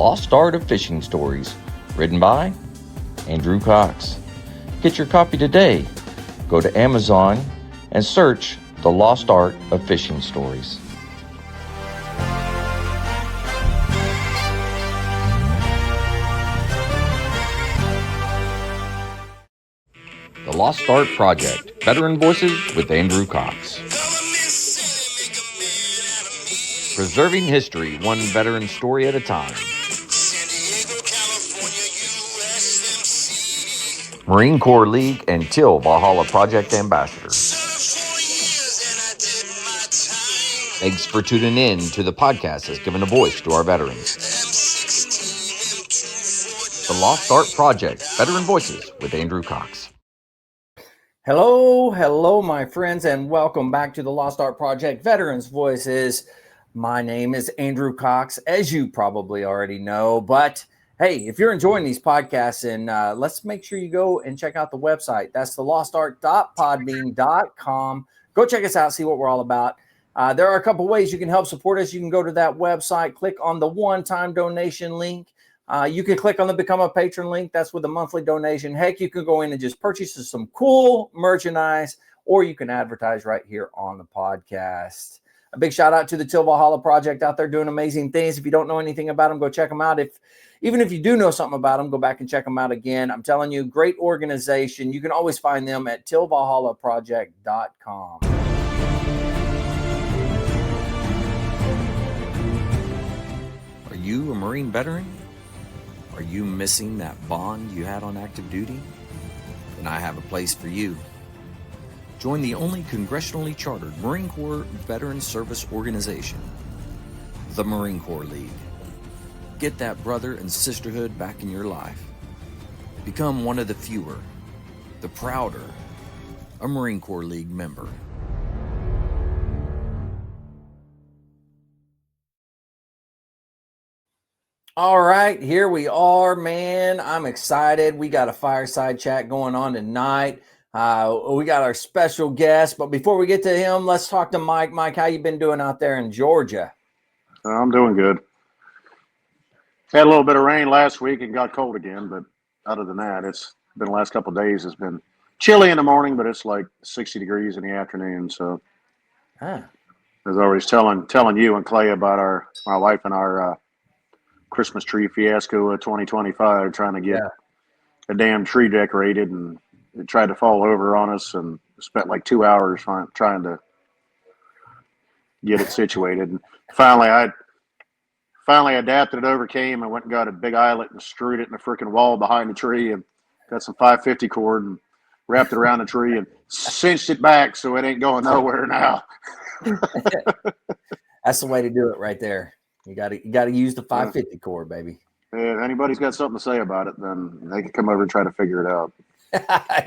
Lost Art of Fishing Stories, written by Andrew Cox. Get your copy today. Go to Amazon and search The Lost Art of Fishing Stories. The Lost Art Project, Veteran Voices with Andrew Cox. Preserving history, one veteran story at a time. Marine Corps League and Till Valhalla Project Ambassadors. Thanks for tuning in to the podcast that's given a voice to our veterans. The Lost Art Project, Veteran Voices with Andrew Cox. Hello, my friends, and welcome back to the Lost Art Project, Veterans Voices. My name is Andrew Cox, as you probably already know, but hey, if you're enjoying these podcasts, and let's make sure you go and check out the website. That's thelostart.podbean.com. Go check us out, see what we're all about. There are a couple ways you can help support us. You can go to that website, click on the one-time donation link. You can click on the Become a Patron link. That's with a monthly donation. Heck, you can go in and just purchase some cool merchandise, or you can advertise right here on the podcast. A big shout out to the Till Valhalla Project out there doing amazing things. If you don't know anything about them, go check them out. Even if you do know something about them, go back and check them out again. I'm telling you, great organization. You can always find them at tillvalhallaproject.com. Are you a Marine veteran? Are you missing that bond you had on active duty? Then I have a place for you. Join the only congressionally chartered Marine Corps Veteran Service Organization, the Marine Corps League. Get that brother and sisterhood back in your life. Become one of the fewer, the prouder, a Marine Corps League member. All right, here we are, man. I'm excited. We got a fireside chat going on tonight. We got our special guest, but before we get to him, let's talk to Mike. Mike, how you been doing out there in Georgia? I'm doing good. Had a little bit of rain last week and got cold again, but other than that, it's been the last couple of days. It's been chilly in the morning, but it's like 60 degrees in the afternoon. So, as I was telling you and Clay about my wife and our Christmas tree fiasco of 2025, trying to get a damn tree decorated, and it tried to fall over on us, and spent like 2 hours trying to get it situated. And finally adapted, overcame, and went and got a big eyelet and screwed it in the freaking wall behind the tree, and got some 550 cord and wrapped it around the tree and cinched it back so it ain't going nowhere now. That's the way to do it right there. You got to use the 550 cord, baby. If anybody's got something to say about it, then they can come over and try to figure it out.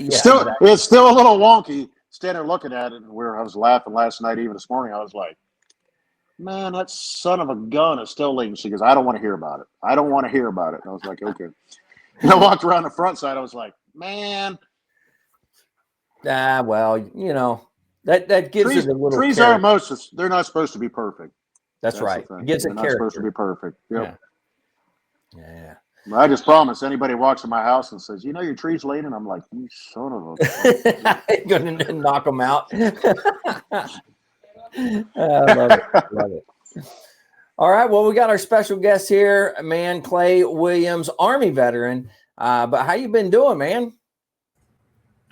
It's still a little wonky standing there looking at it, and I was laughing last night, even this morning. I was like, man, that son of a gun is still leaking. She goes, I don't want to hear about it. I don't want to hear about it. And I was like, okay. And I walked around the front side. I was like, man. Well, that gives it a little trees character. they're not supposed to be perfect. That's right. It gives it character. They're not supposed to be perfect. Yep. Yeah. I just promise anybody walks in my house and says, your tree's leaning, I'm like, you son of a... I'm going to knock them out. I love it. All right. Well, we got our special guest here, man, Clay Williams, Army veteran. But how you been doing, man?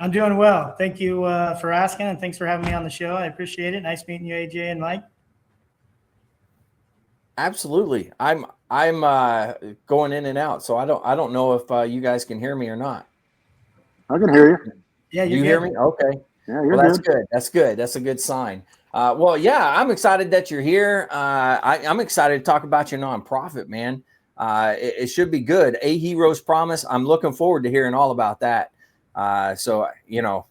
I'm doing well. Thank you for asking, and thanks for having me on the show. I appreciate it. Nice meeting you, AJ and Mike. Absolutely. I'm going in and out, so I don't know if you guys can hear me or not. I can hear you. Yeah, you hear me? Okay. Yeah, you're good. That's good. That's good. That's a good sign. I'm excited that you're here. I'm excited to talk about your nonprofit, man. It should be good. A Hero's Promise. I'm looking forward to hearing all about that. I don't know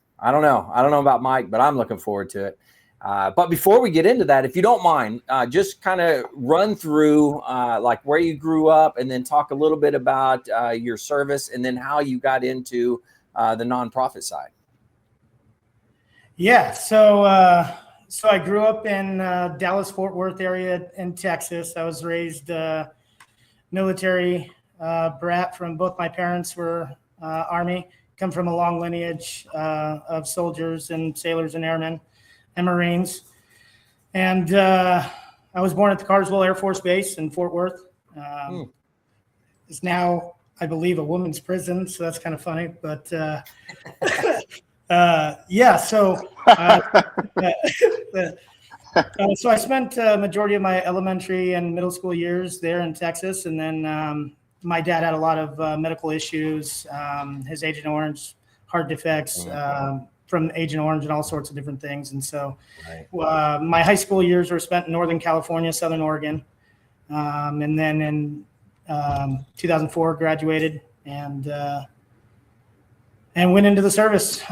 about Mike, but I'm looking forward to it. But before we get into that, if you don't mind, just kind of run through like where you grew up, and then talk a little bit about your service, and then how you got into the nonprofit side. Yeah. So I grew up in Dallas-Fort Worth area in Texas. I was raised military brat from both my parents were Army, come from a long lineage of soldiers and sailors and airmen and Marines. And I was born at the Carswell Air Force Base in Fort Worth. It's now, I believe, a women's prison, so that's kind of funny. But yeah, so so I spent a majority of my elementary and middle school years there in Texas, and then my dad had a lot of medical issues. His Agent Orange, heart defects from Agent Orange, and all sorts of different things. And so, my high school years were spent in Northern California, Southern Oregon, and then in 2004 graduated and went into the service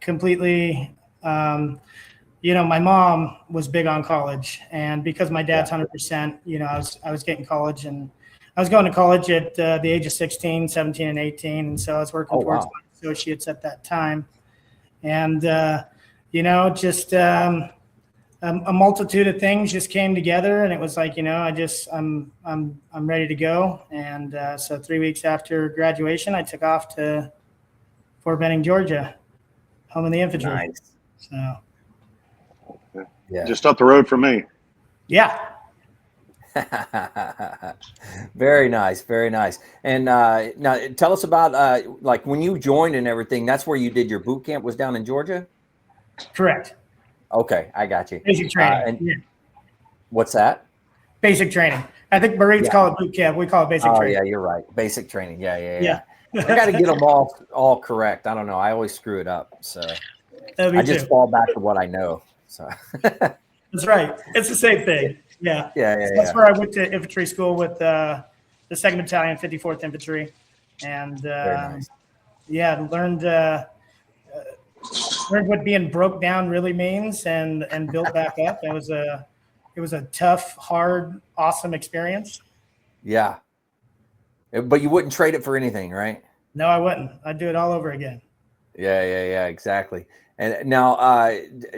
completely. My mom was big on college, and because my dad's 100%, I was getting college, and I was going to college at the age of 16, 17, and 18. And so I was working towards my associates at that time. And, just a multitude of things just came together, and it was like, I'm ready to go. And so 3 weeks after graduation, I took off to Fort Benning, Georgia, home of the infantry. Nice. So. Yeah. Just up the road from me. Yeah. Very nice. Very nice. And now tell us about like when you joined and everything, that's where you did your boot camp was down in Georgia? Correct. Okay. I got you. Basic training. What's that? Basic training. I think Marines call it boot camp. We call it basic training. Yeah, you're right. Basic training. Yeah. I got to get them all correct. I don't know. I always screw it up. So I just fall back to what I know. So that's right. It's the same thing. Yeah. So that's where I went to infantry school with the 2nd Battalion, 54th Infantry, and learned what being broke down really means and built back up. It was a tough, hard, awesome experience. Yeah. But you wouldn't trade it for anything, right? No, I wouldn't. I'd do it all over again. Yeah, exactly. And now,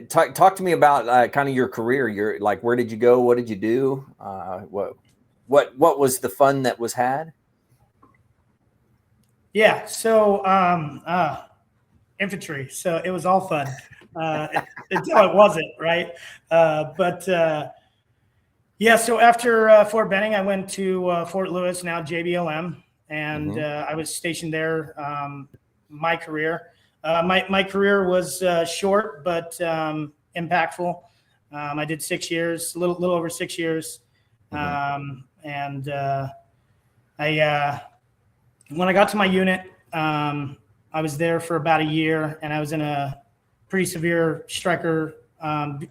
talk to me about kind of your career. You're like, where did you go? What did you do? What was the fun that was had? Yeah, so infantry. So it was all fun until it wasn't, right? So after Fort Benning, I went to Fort Lewis, now JBLM, and I was stationed there. My career. My career was short but impactful. I did 6 years, a little over 6 years, and when I got to my unit, I was there for about a year, and I was in a pretty severe striker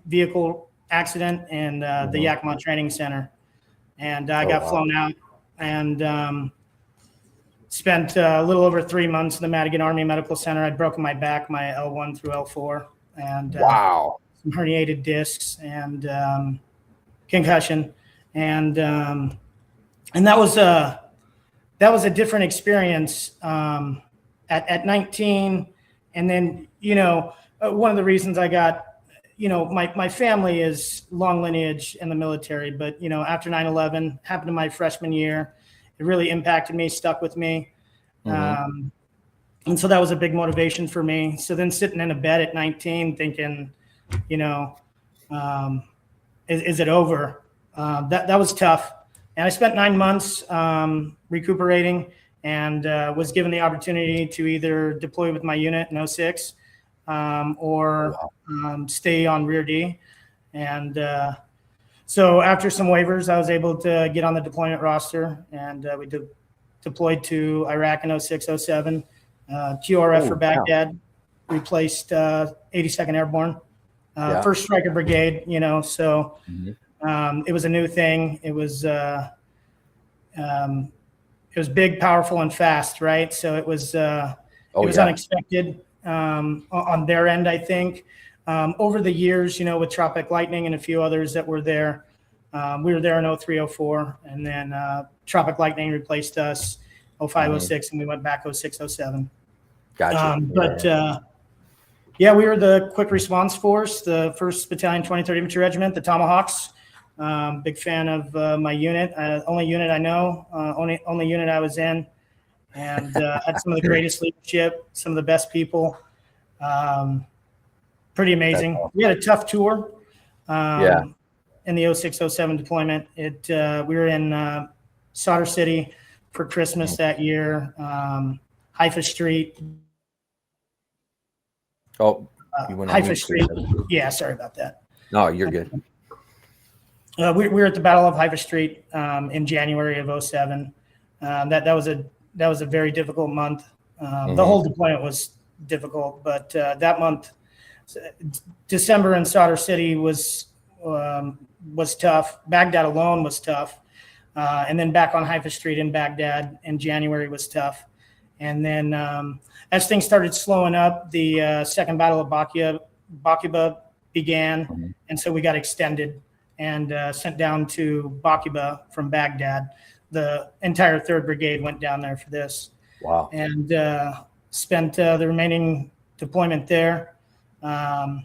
vehicle accident in the Yakima Training Center, and I got flown out and spent a little over 3 months in the Madigan Army Medical Center. I'd broken my back, my L1 through L4, and some herniated discs and concussion, and that was a different experience at 19. And then one of the reasons I got my family is long lineage in the military, but after 9/11 happened in my freshman year. It really impacted me, stuck with me. And so that was a big motivation for me. So then sitting in a bed at 19 thinking, is it over? That was tough. And I spent 9 months recuperating and was given the opportunity to either deploy with my unit in 06 or stay on Rear D. And so after some waivers, I was able to get on the deployment roster, and we deployed to Iraq in 06, 07. QRF for Baghdad, replaced 82nd Airborne, First Striker Brigade. So it was a new thing. It was big, powerful, and fast, right? So it was unexpected on their end, I think. Over the years, with Tropic Lightning and a few others that were there, we were there in 03, 04, and then Tropic Lightning replaced us 05, 06, and we went back 06, 07. Gotcha. We were the quick response force, the 1st Battalion, 23rd Infantry Regiment, the Tomahawks. Big fan of my unit. Only unit I know. Only unit I was in, and had some of the greatest leadership, some of the best people. Pretty amazing. Awesome. We had a tough tour. Yeah. In the 06-07 deployment, we were in Solder City for Christmas that year. Haifa Street. Oh, you went on Haifa mute, Street. please. Yeah, sorry about that. No, you're good. We were at the Battle of Haifa Street in January of 07. That was a very difficult month. The whole deployment was difficult, but that month, December in Solder City was tough. Baghdad alone was tough, and then back on Haifa Street in Baghdad in January was tough. And then as things started slowing up, the second Battle of Bakiba began, and so we got extended and sent down to Bakiba from Baghdad. The entire 3rd Brigade went down there for this. Wow. And spent the remaining deployment there. I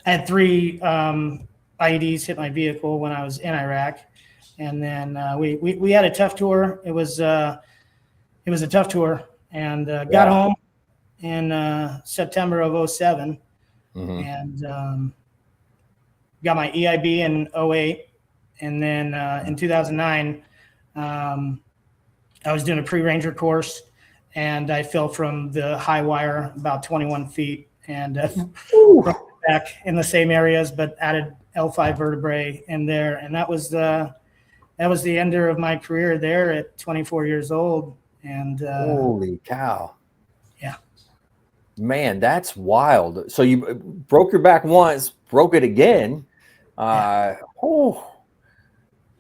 had 3 IEDs hit my vehicle when I was in Iraq, and then we had a tough tour. It was a tough tour, and got home in September of 07, and got my EIB in 08, and then in 2009, I was doing a pre-ranger course, and I fell from the high wire about 21 feet, and back in the same areas, but added L5 vertebrae in there, and that was the end of my career there at 24 years old. And holy cow! Yeah, man, that's wild. So you broke your back once, broke it again. Oh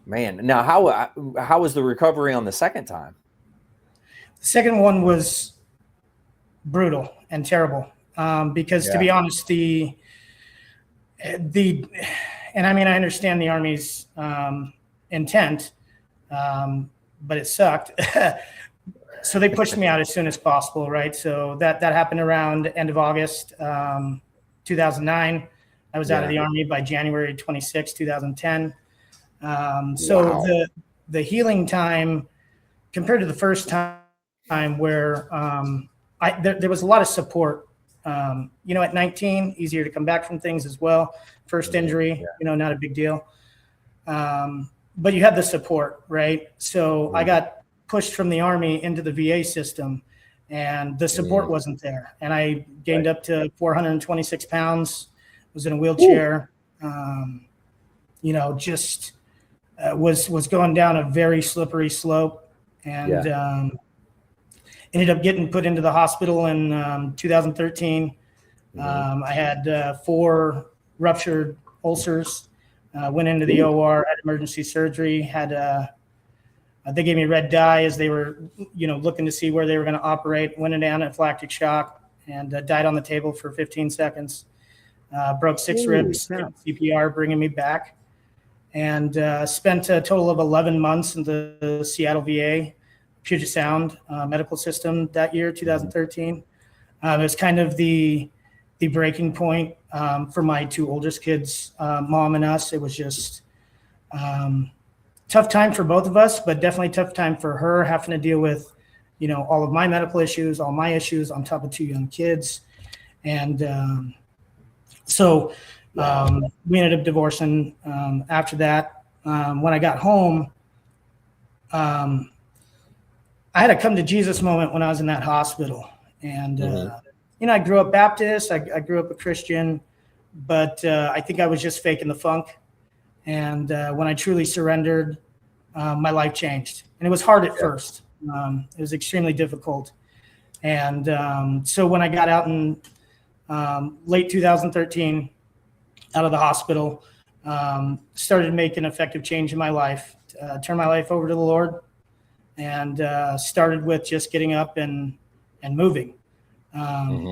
man! Now how was the recovery on the second time? The second one was brutal and terrible because, to be honest, and I mean, I understand the Army's intent, but it sucked. So they pushed me out as soon as possible, right? So that happened around end of August 2009. I was out of the Army by January 26, 2010. So the healing time compared to the first time where there was a lot of support. At 19, easier to come back from things as well. First injury, not a big deal. But you had the support, right? So I got pushed from the Army into the VA system, and the support wasn't there. And I gained up to 426 pounds, was in a wheelchair, was going down a very slippery slope, and ended up getting put into the hospital in 2013. I had 4 ruptured ulcers, went into the OR, had emergency surgery, they gave me red dye as they were, looking to see where they were going to operate, went into anaphylactic shock, and died on the table for 15 seconds. Broke 6 ribs, CPR, bringing me back, and spent a total of 11 months in the Seattle VA Puget Sound medical system that year, 2013. It was kind of the breaking point for my 2 oldest kids, mom and us. It was just tough time for both of us, but definitely tough time for her, having to deal with, all of my medical issues, all my issues on top of 2 young kids. And so we ended up divorcing after that. When I got home, I had a come to Jesus moment when I was in that hospital. And, I grew up Baptist, I grew up a Christian, but I think I was just faking the funk. And when I truly surrendered, my life changed. And it was hard at first. It was extremely difficult. And so when I got out in late 2013, out of the hospital, started to make an effective change in my life, turned my life over to the Lord, and started with just getting up and moving,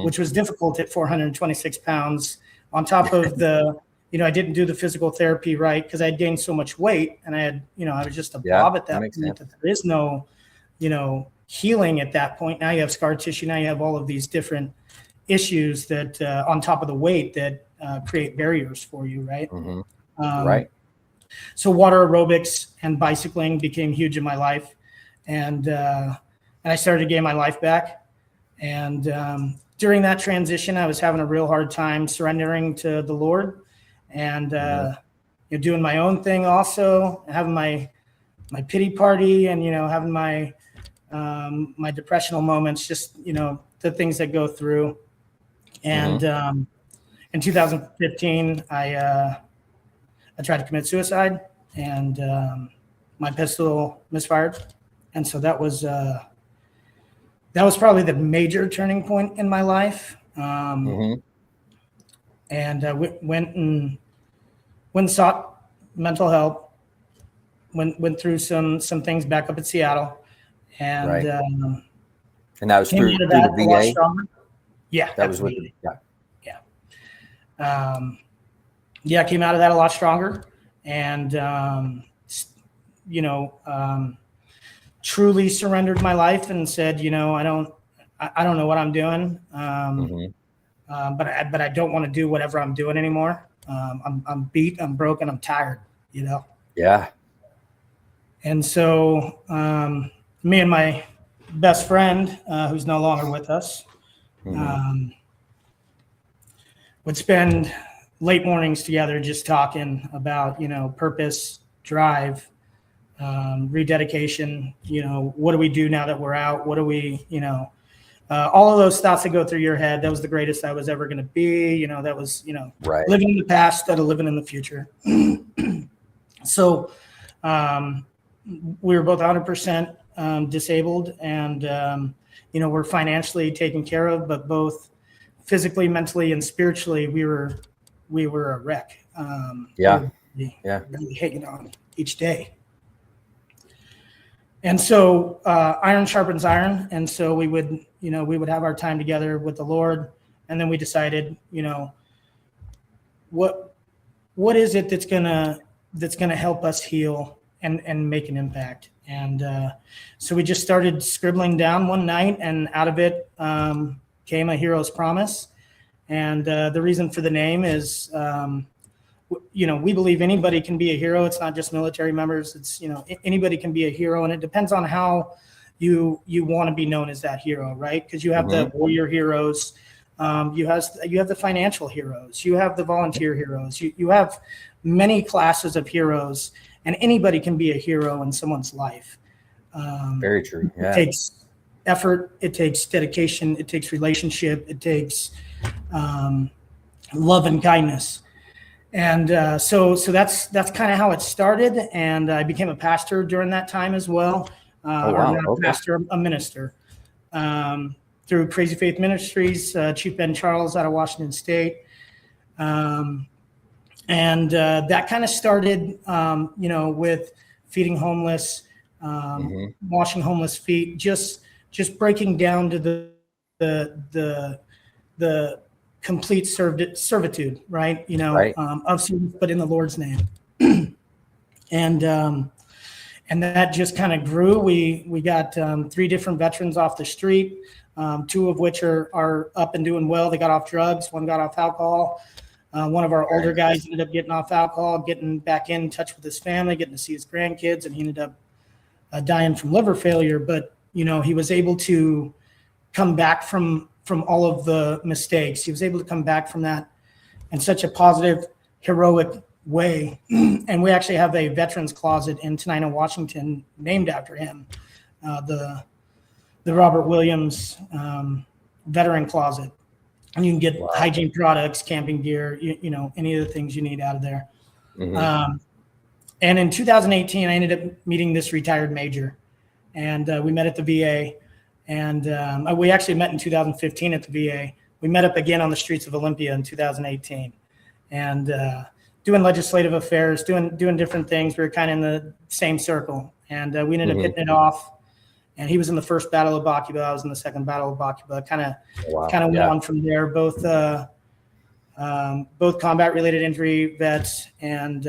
which was difficult at 426 pounds. On top of I didn't do the physical therapy right because I had gained so much weight, and I was just a blob at that point. That there is no, healing at that point. Now you have scar tissue. Now you have all of these different issues that on top of the weight that create barriers for you, right? Right. So water aerobics and bicycling became huge in my life, and I started to gain my life back. And during that transition, I was having a real hard time surrendering to the Lord, and doing my own thing, also having my pity party, and having my my depressional moments, just the things that go through. And in 2015, I tried to commit suicide, and my pistol misfired, and so that was probably the major turning point in my life. And went and sought mental help. Went through some things back up in Seattle, and Right. And that was came through out of the that a lot VA. stronger. Yeah, That was with came out of that a lot stronger, and truly surrendered my life and said, I don't know what I'm doing, but I don't want to do whatever I'm doing anymore. I'm beat, I'm broken, I'm tired, Yeah. And so me and my best friend, who's no longer with us, would spend late mornings together just talking about, purpose, drive, rededication, what do we do now that we're out? What do we, all of those thoughts that go through your head. That was the greatest I was ever going to be. That was, Right. living in the past instead of living in the future. So we were both 100% disabled, and, we're financially taken care of, but both physically, mentally, and spiritually, we were a wreck. We were really hanging on each day. And so iron sharpens iron. And so we would have our time together with the Lord. And then we decided, what is it that's gonna help us heal and make an impact. And so we just started scribbling down one night, and out of it came a hero's promise. And the reason for the name is, we believe anybody can be a hero. It's not just military members. It's, anybody can be a hero, and it depends on how you want to be known as that hero, right? Because you have the warrior heroes, you have the financial heroes, you have the volunteer heroes, you have many classes of heroes, and anybody can be a hero in someone's life. Very true. Yeah. It takes effort, it takes dedication, it takes relationship, it takes love and kindness. And so that's kind of how it started. And I became a pastor during that time as well. Or not a pastor, a minister, through Crazy Faith Ministries, Chief Ben Charles out of Washington State. And that kind of started, with feeding homeless, washing homeless feet, just breaking down to the complete servitude, right? Of service, but in the Lord's name. And that just kind of grew. We got 3 different veterans off the street, 2 of which are up and doing well. They got off drugs. 1 got off alcohol. One of our older guys ended up getting off alcohol, getting back in touch with his family, getting to see his grandkids, and he ended up dying from liver failure. But, he was able to come back from all of the mistakes. He was able to come back from that in such a positive, heroic way. And we actually have a veterans closet in Tenino, Washington, named after him, the Robert Williams veteran closet. And you can get hygiene products, camping gear, any of the things you need out of there. And in 2018, I ended up meeting this retired major, and we met at the VA. And we actually met in 2015 at the VA. We met up again on the streets of Olympia in 2018, and doing legislative affairs, doing different things. We were kind of in the same circle, and we ended up hitting it off. And he was in the first Battle of Bakuba. I was in the second Battle of Bakuba. Kind of went on from there. Both combat-related injury vets, and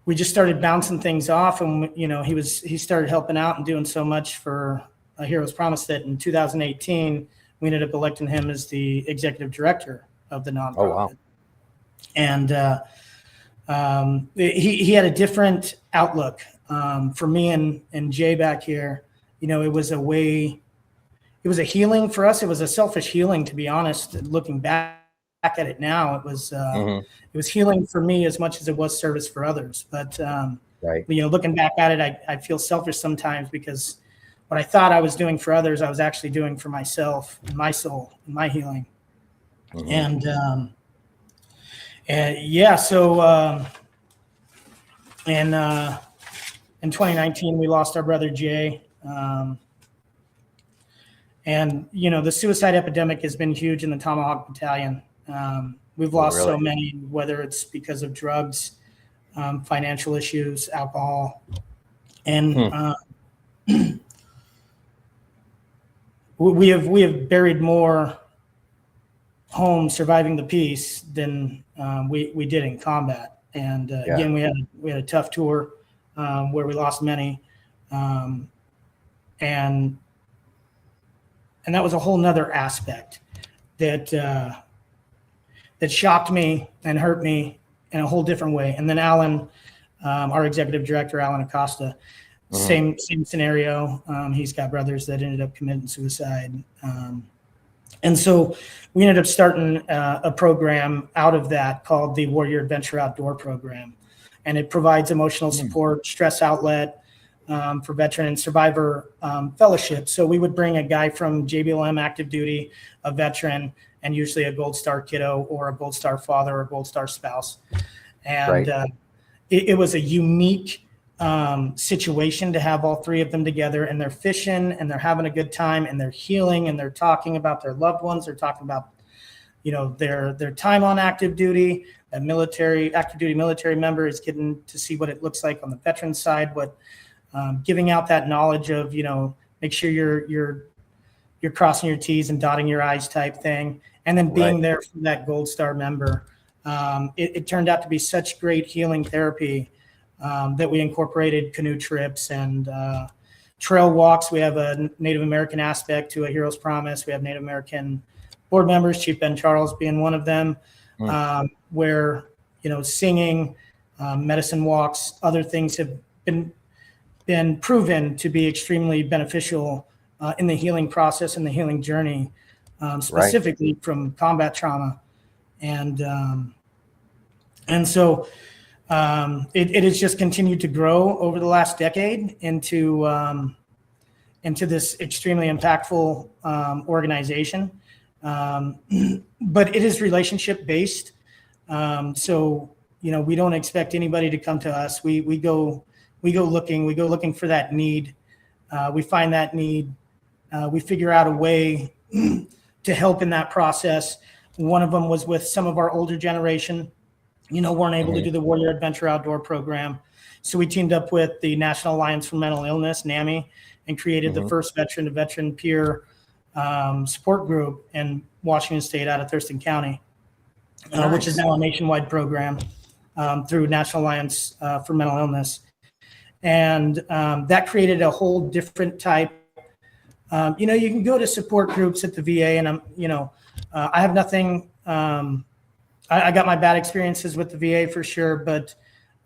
we just started bouncing things off, and he started helping out and doing so much for A Hero's Promise that in 2018 we ended up electing him as the executive director of the nonprofit. And he had a different outlook. For me and Jay back here, it was a healing for us. It was a selfish healing, to be honest. Looking back at it now, it was healing for me as much as it was service for others. But Right. Looking back at it, I feel selfish sometimes because what I thought I was doing for others, I was actually doing for myself and my soul and my healing. And yeah, so in 2019, we lost our brother Jay. And the suicide epidemic has been huge in the Tomahawk Battalion. We've lost so many, whether it's because of drugs, financial issues, alcohol, and we have buried more homes surviving the peace than we did in combat. And again, we had a tough tour where we lost many, and that was a whole nother aspect that shocked me and hurt me in a whole different way. And then Alan, our executive director, Alan Acosta, same scenario. He's got brothers that ended up committing suicide. And so we ended up starting a program out of that called the Warrior Adventure Outdoor Program. And it provides emotional support, stress outlet for veteran and survivor fellowship. So we would bring a guy from JBLM active duty, a veteran, and usually a Gold Star kiddo or a Gold Star father or a Gold Star spouse. And it was a unique situation to have all three of them together, and they're fishing and they're having a good time and they're healing and they're talking about their loved ones. They're talking about, their time on active duty. A active duty military member is getting to see what it looks like on the veteran side, giving out that knowledge of, make sure you're crossing your T's and dotting your I's type thing. And then being there for that Gold Star member. It turned out to be such great healing therapy that we incorporated canoe trips and trail walks. We have a Native American aspect to A Hero's Promise. We have Native American board members, Chief Ben Charles being one of them, where, singing, medicine walks, other things have been proven to be extremely beneficial in the healing process and the healing journey, specifically from combat trauma. And so it has just continued to grow over the last decade into this extremely impactful organization. But it is relationship based. So, we don't expect anybody to come to us. We go looking for that need. We find that need. We figure out a way to help in that process. One of them was with some of our older generation, weren't able to do the Warrior Adventure Outdoor Program. So we teamed up with the National Alliance for Mental Illness, NAMI, and created the first veteran-to-veteran peer support group in Washington State out of Thurston County, which is now a nationwide program through National Alliance for Mental Illness. And that created a whole different type. You can go to support groups at the VA, and I have nothing. I got my bad experiences with the VA for sure, but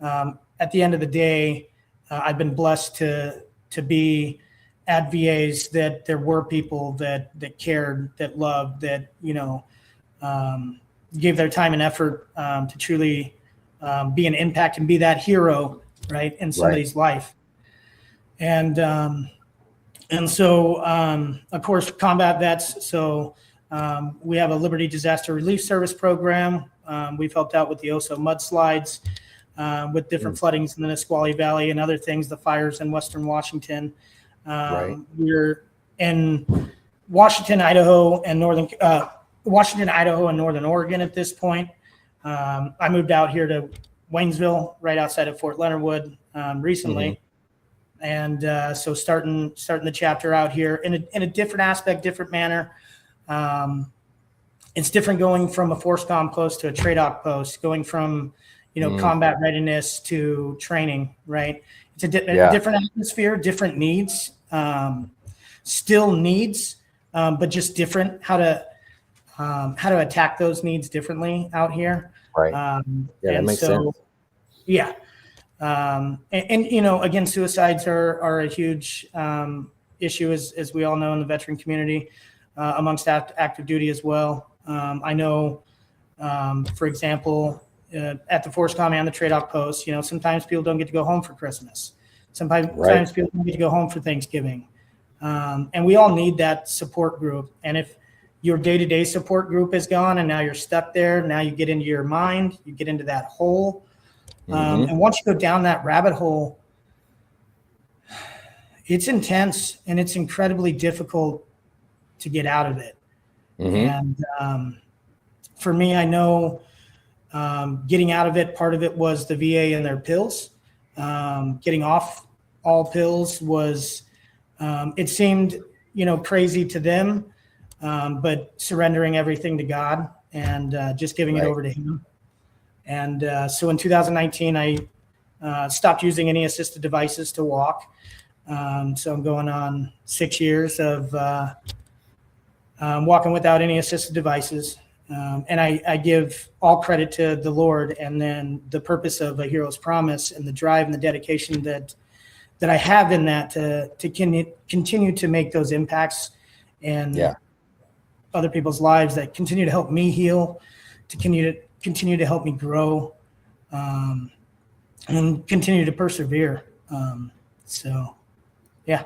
at the end of the day, I've been blessed to be at VAs that there were people that cared, that loved, that gave their time and effort to truly be an impact and be that hero, right, in somebody's life. And so, of course, combat vets. So we have a Liberty Disaster Relief Service program. We've helped out with the Oso mudslides, with different floodings in the Nisqually Valley and other things, the fires in Western Washington. We're in Washington, Idaho, and Northern Oregon at this point. I moved out here to Waynesville, right outside of Fort Leonard Wood, recently. And so starting the chapter out here in a different aspect, different manner. It's different going from a force comm post to a TRADOC post, going from, combat readiness to training, right? It's a different atmosphere, different needs, still needs, but just different. How to how to attack those needs differently out here. Right. Yeah, that and makes so, sense. yeah. And you know, again, suicides are a huge issue, as we all know, in the veteran community, amongst active duty as well. I know, for example, at the Force Command and the trade outpost, you know, sometimes people don't get to go home for Christmas. Sometimes people don't get to go home for Thanksgiving. And we all need that support group. And if your day-to-day support group is gone and now you're stuck there, now you get into your mind, you get into that hole. And once you go down that rabbit hole, it's intense and it's incredibly difficult to get out of it. And for me, I know getting out of it, part of it was the VA and their pills. Getting off all pills was, it seemed, you know, crazy to them, but surrendering everything to God and just giving it over to Him. And so in 2019, I stopped using any assisted devices to walk. So I'm going on 6 years of walking without any assisted devices. And I give all credit to the Lord, and then the purpose of A Hero's Promise and the drive and the dedication that I have in that to continue to make those impacts and other people's lives that continue to help me heal, to continue to help me grow, and continue to persevere. So, yeah.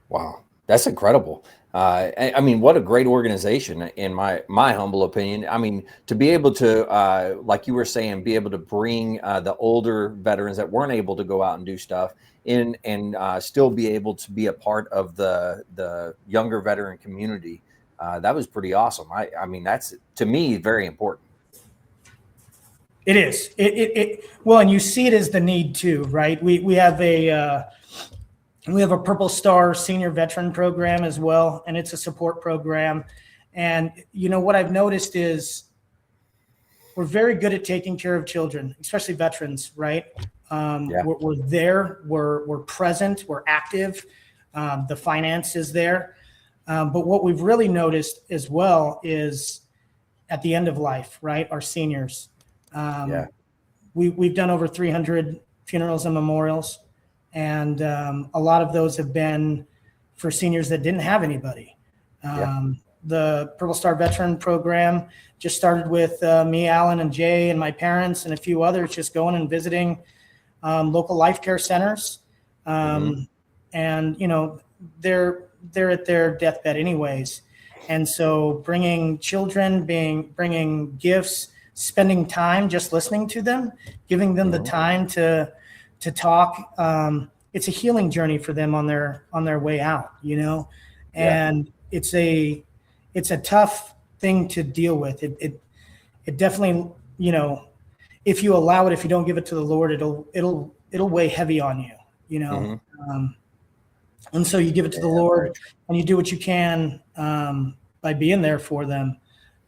Wow, that's incredible. I mean, what a great organization, in my humble opinion. I mean, to be able to, like you were saying, be able to bring the older veterans that weren't able to go out and do stuff in, and still be able to be a part of the younger veteran community. That was pretty awesome. I mean, that's, to me, very important. It is. Well, and you see it as the need too, right? We have a Purple Star senior veteran program as well, and it's a support program. And you know what I've noticed is we're very good at taking care of children, especially veterans, right? We're there, we're present, we're active. The finance is there, but what we've really noticed as well is at the end of life, right? Our seniors. We've done over 300 funerals and memorials, and a lot of those have been for seniors that didn't have anybody. The Purple Star Veteran Program just started with me, Alan, and Jay, and my parents, and a few others, just going and visiting local life care centers. And you know, they're at their deathbed anyways, and so bringing children, bringing gifts, spending time just listening to them, giving them the time to talk. It's a healing journey for them on their way out, you know, and it's a tough thing to deal with. It definitely, you know, if you allow it, if you don't give it to the Lord, it'll weigh heavy on you, you know. And so you give it to the Lord, and you do what you can by being there for them.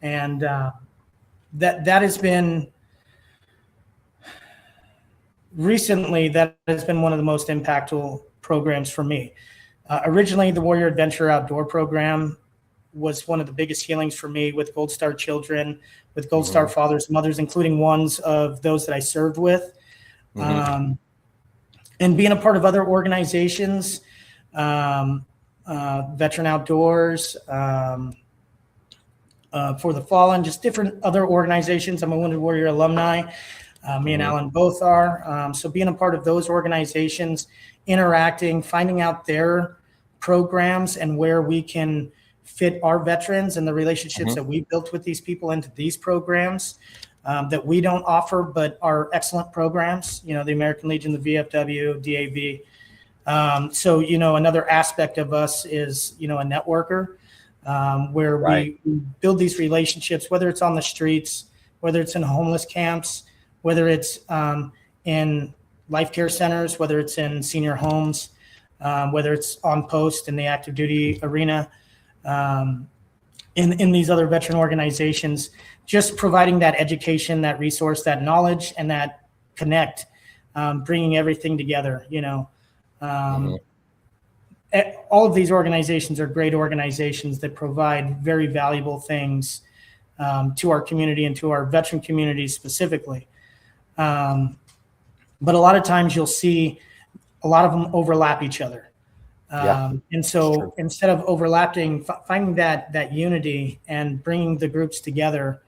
And that has been recently, that has been one of the most impactful programs for me. Originally, the Warrior Adventure Outdoor program was one of the biggest healings for me, with Gold Star children, with Gold Star fathers and mothers, including ones of those that I served with. And being a part of other organizations, Veteran Outdoors, For the Fallen, just different other organizations. I'm a Wounded Warrior alumni. Me and Alan both are. So being a part of those organizations, interacting, finding out their programs and where we can fit our veterans and the relationships that we built with these people into these programs that we don't offer, but are excellent programs, you know, the American Legion, the VFW, DAV. So, you know, another aspect of us is, you know, a networker where we build these relationships, whether it's on the streets, whether it's in homeless camps, whether it's in life care centers, whether it's in senior homes, whether it's on post in the active duty arena, in these other veteran organizations, just providing that education, that resource, that knowledge, and that connect, bringing everything together, you know. All of these organizations are great organizations that provide very valuable things to our community and to our veteran community specifically. But a lot of times you'll see a lot of them overlap each other. And so instead of overlapping, finding that unity and bringing the groups together,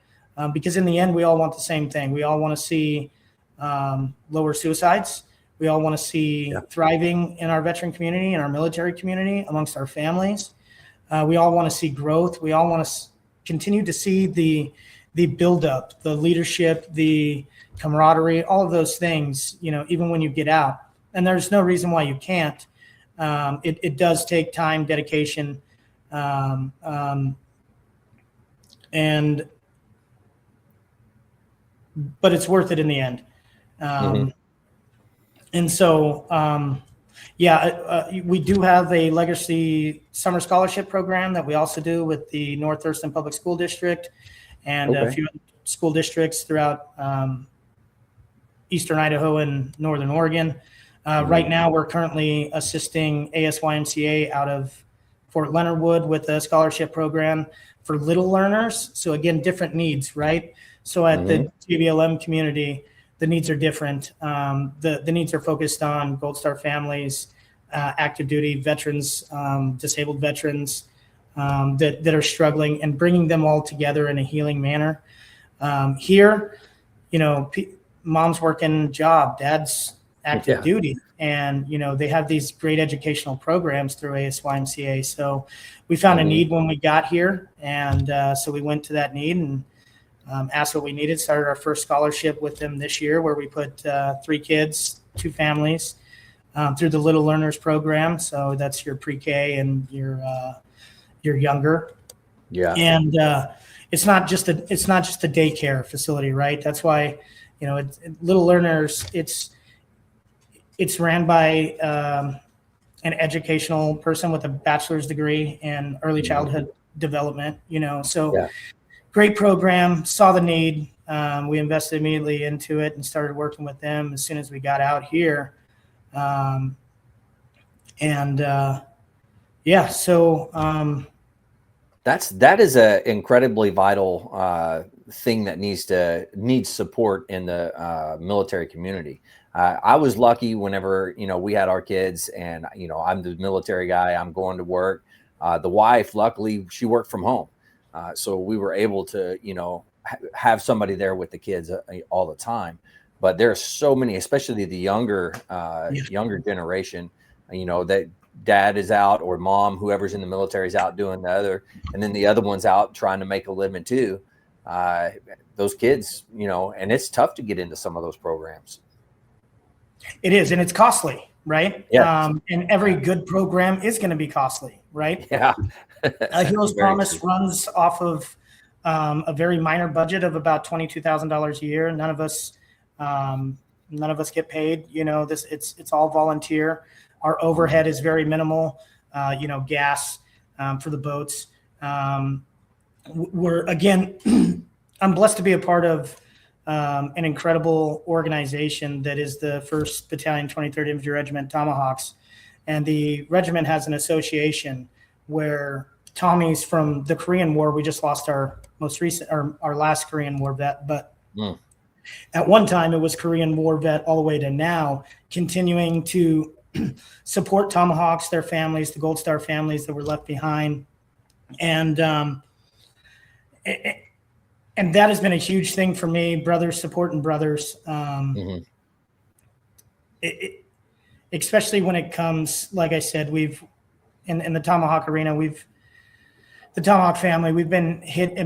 because in the end, we all want the same thing. We all want to see lower suicides. We all want to see thriving in our veteran community, in our military community, amongst our families. We all want to see growth. We all want to continue to see the buildup, the leadership, the camaraderie, all of those things, even when you get out. And there's no reason why you can't. It does take time, dedication, but it's worth it in the end. And so, we do have a legacy summer scholarship program that we also do with the North Thurston Public School District and a few other school districts throughout Eastern Idaho and Northern Oregon. Right now, we're currently assisting ASYMCA out of Fort Leonard Wood with a scholarship program for little learners. So again, different needs, right? So at the GBLM community, the needs are different. The needs are focused on Gold Star families, active duty veterans, disabled veterans that are struggling, and bringing them all together in a healing manner. Here, mom's working job, dad's active duty, and they have these great educational programs through ASYMCA. So we found a need when we got here, and so we went to that need and asked what we needed. Started our first scholarship with them this year, where we put 3 kids, 2 families through the Little Learners program. So that's your pre-K and your younger. And it's not just a daycare facility, right? That's why Little Learners, it's ran by an educational person with a bachelor's degree in early childhood development. So great program, saw the need. We invested immediately into it and started working with them as soon as we got out here. So that is a incredibly vital thing that needs support in the military community. I was lucky whenever we had our kids, and I'm the military guy. I'm going to work. The wife, luckily, she worked from home. So we were able to, have somebody there with the kids all the time. But there are so many, especially the younger generation, that dad is out or mom, whoever's in the military is out doing the other, and then the other one's out trying to make a living too. Those kids, and it's tough to get into some of those programs. It is, and it's costly, right? Yeah. And every good program is going to be costly, right? Yeah. Heroes Promise runs off of a very minor budget of about $22,000 a year. None of us get paid. It's all volunteer. Our overhead is very minimal. Gas for the boats. I'm blessed to be a part of an incredible organization that is the 1st Battalion, 23rd Infantry Regiment Tomahawks, and the regiment has an association where Tommies from the Korean War, we just lost our last Korean War vet, but at one time it was Korean War vet all the way to now, continuing to support Tomahawks, their families, the Gold Star families that were left behind. And that has been a huge thing for me, brothers supporting brothers. Especially when it comes, like I said, we've in the Tomahawk arena, the Tomahawk family, we've been hit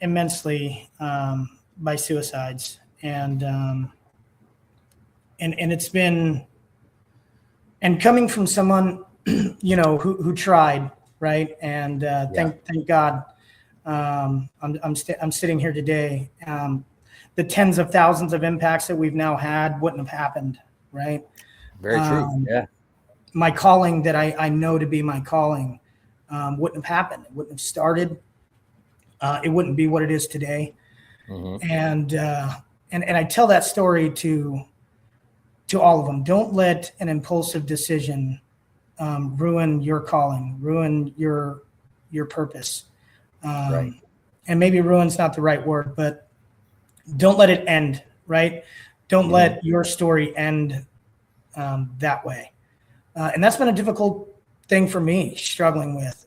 immensely by suicides, and it's been, and coming from someone who tried, right, and thank God, I'm sitting here today. The tens of thousands of impacts that we've now had wouldn't have happened, right? Very true. Yeah. My calling that I know to be my calling wouldn't have happened. It wouldn't have started. It wouldn't be what it is today. And I tell that story to all of them. Don't let an impulsive decision ruin your calling, ruin your purpose. Right. and maybe ruin's not the right word, but don't let it end, right? Don't let your story end that way. And that's been a difficult thing for me, struggling with.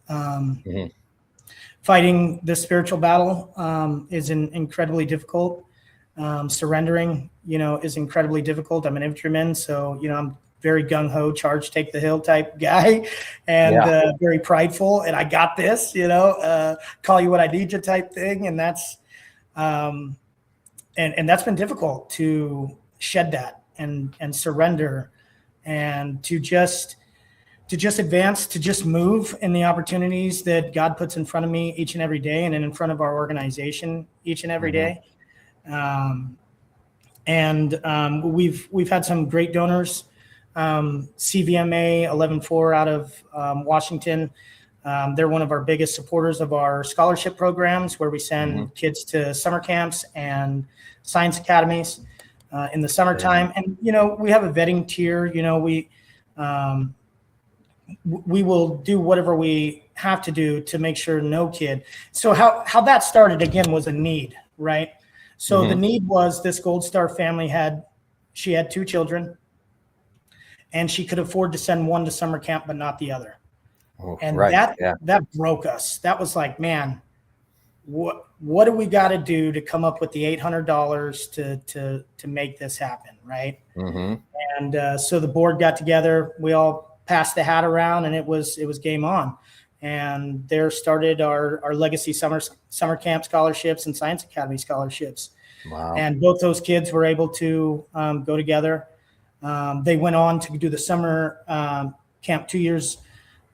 Fighting the spiritual battle is incredibly difficult. Surrendering, is incredibly difficult. I'm an infantryman, so, I'm very gung-ho, charge, take the hill type guy, and very prideful. And I got this, call you what I need you type thing. And that's, and that's been difficult to shed that and surrender and to just advance, to just move in the opportunities that God puts in front of me each and every day and in front of our organization each and every day. We've had some great donors. CVMA 11-4 out of Washington. They're one of our biggest supporters of our scholarship programs, where we send kids to summer camps and science academies in the summertime. And, we have a vetting tier. We will do whatever we have to do to make sure no kid. So how that started, again, was a need, right? So the need was, this Gold Star family had 2 children, and she could afford to send one to summer camp, but not the other. That broke us. That was like, man, what do we got to do to come up with the $800 to make this happen, right? And so the board got together. We all passed the hat around, and it was game on. And there started our legacy summer camp scholarships and science academy scholarships. Wow. And both those kids were able to go together. They went on to do the summer camp 2 years.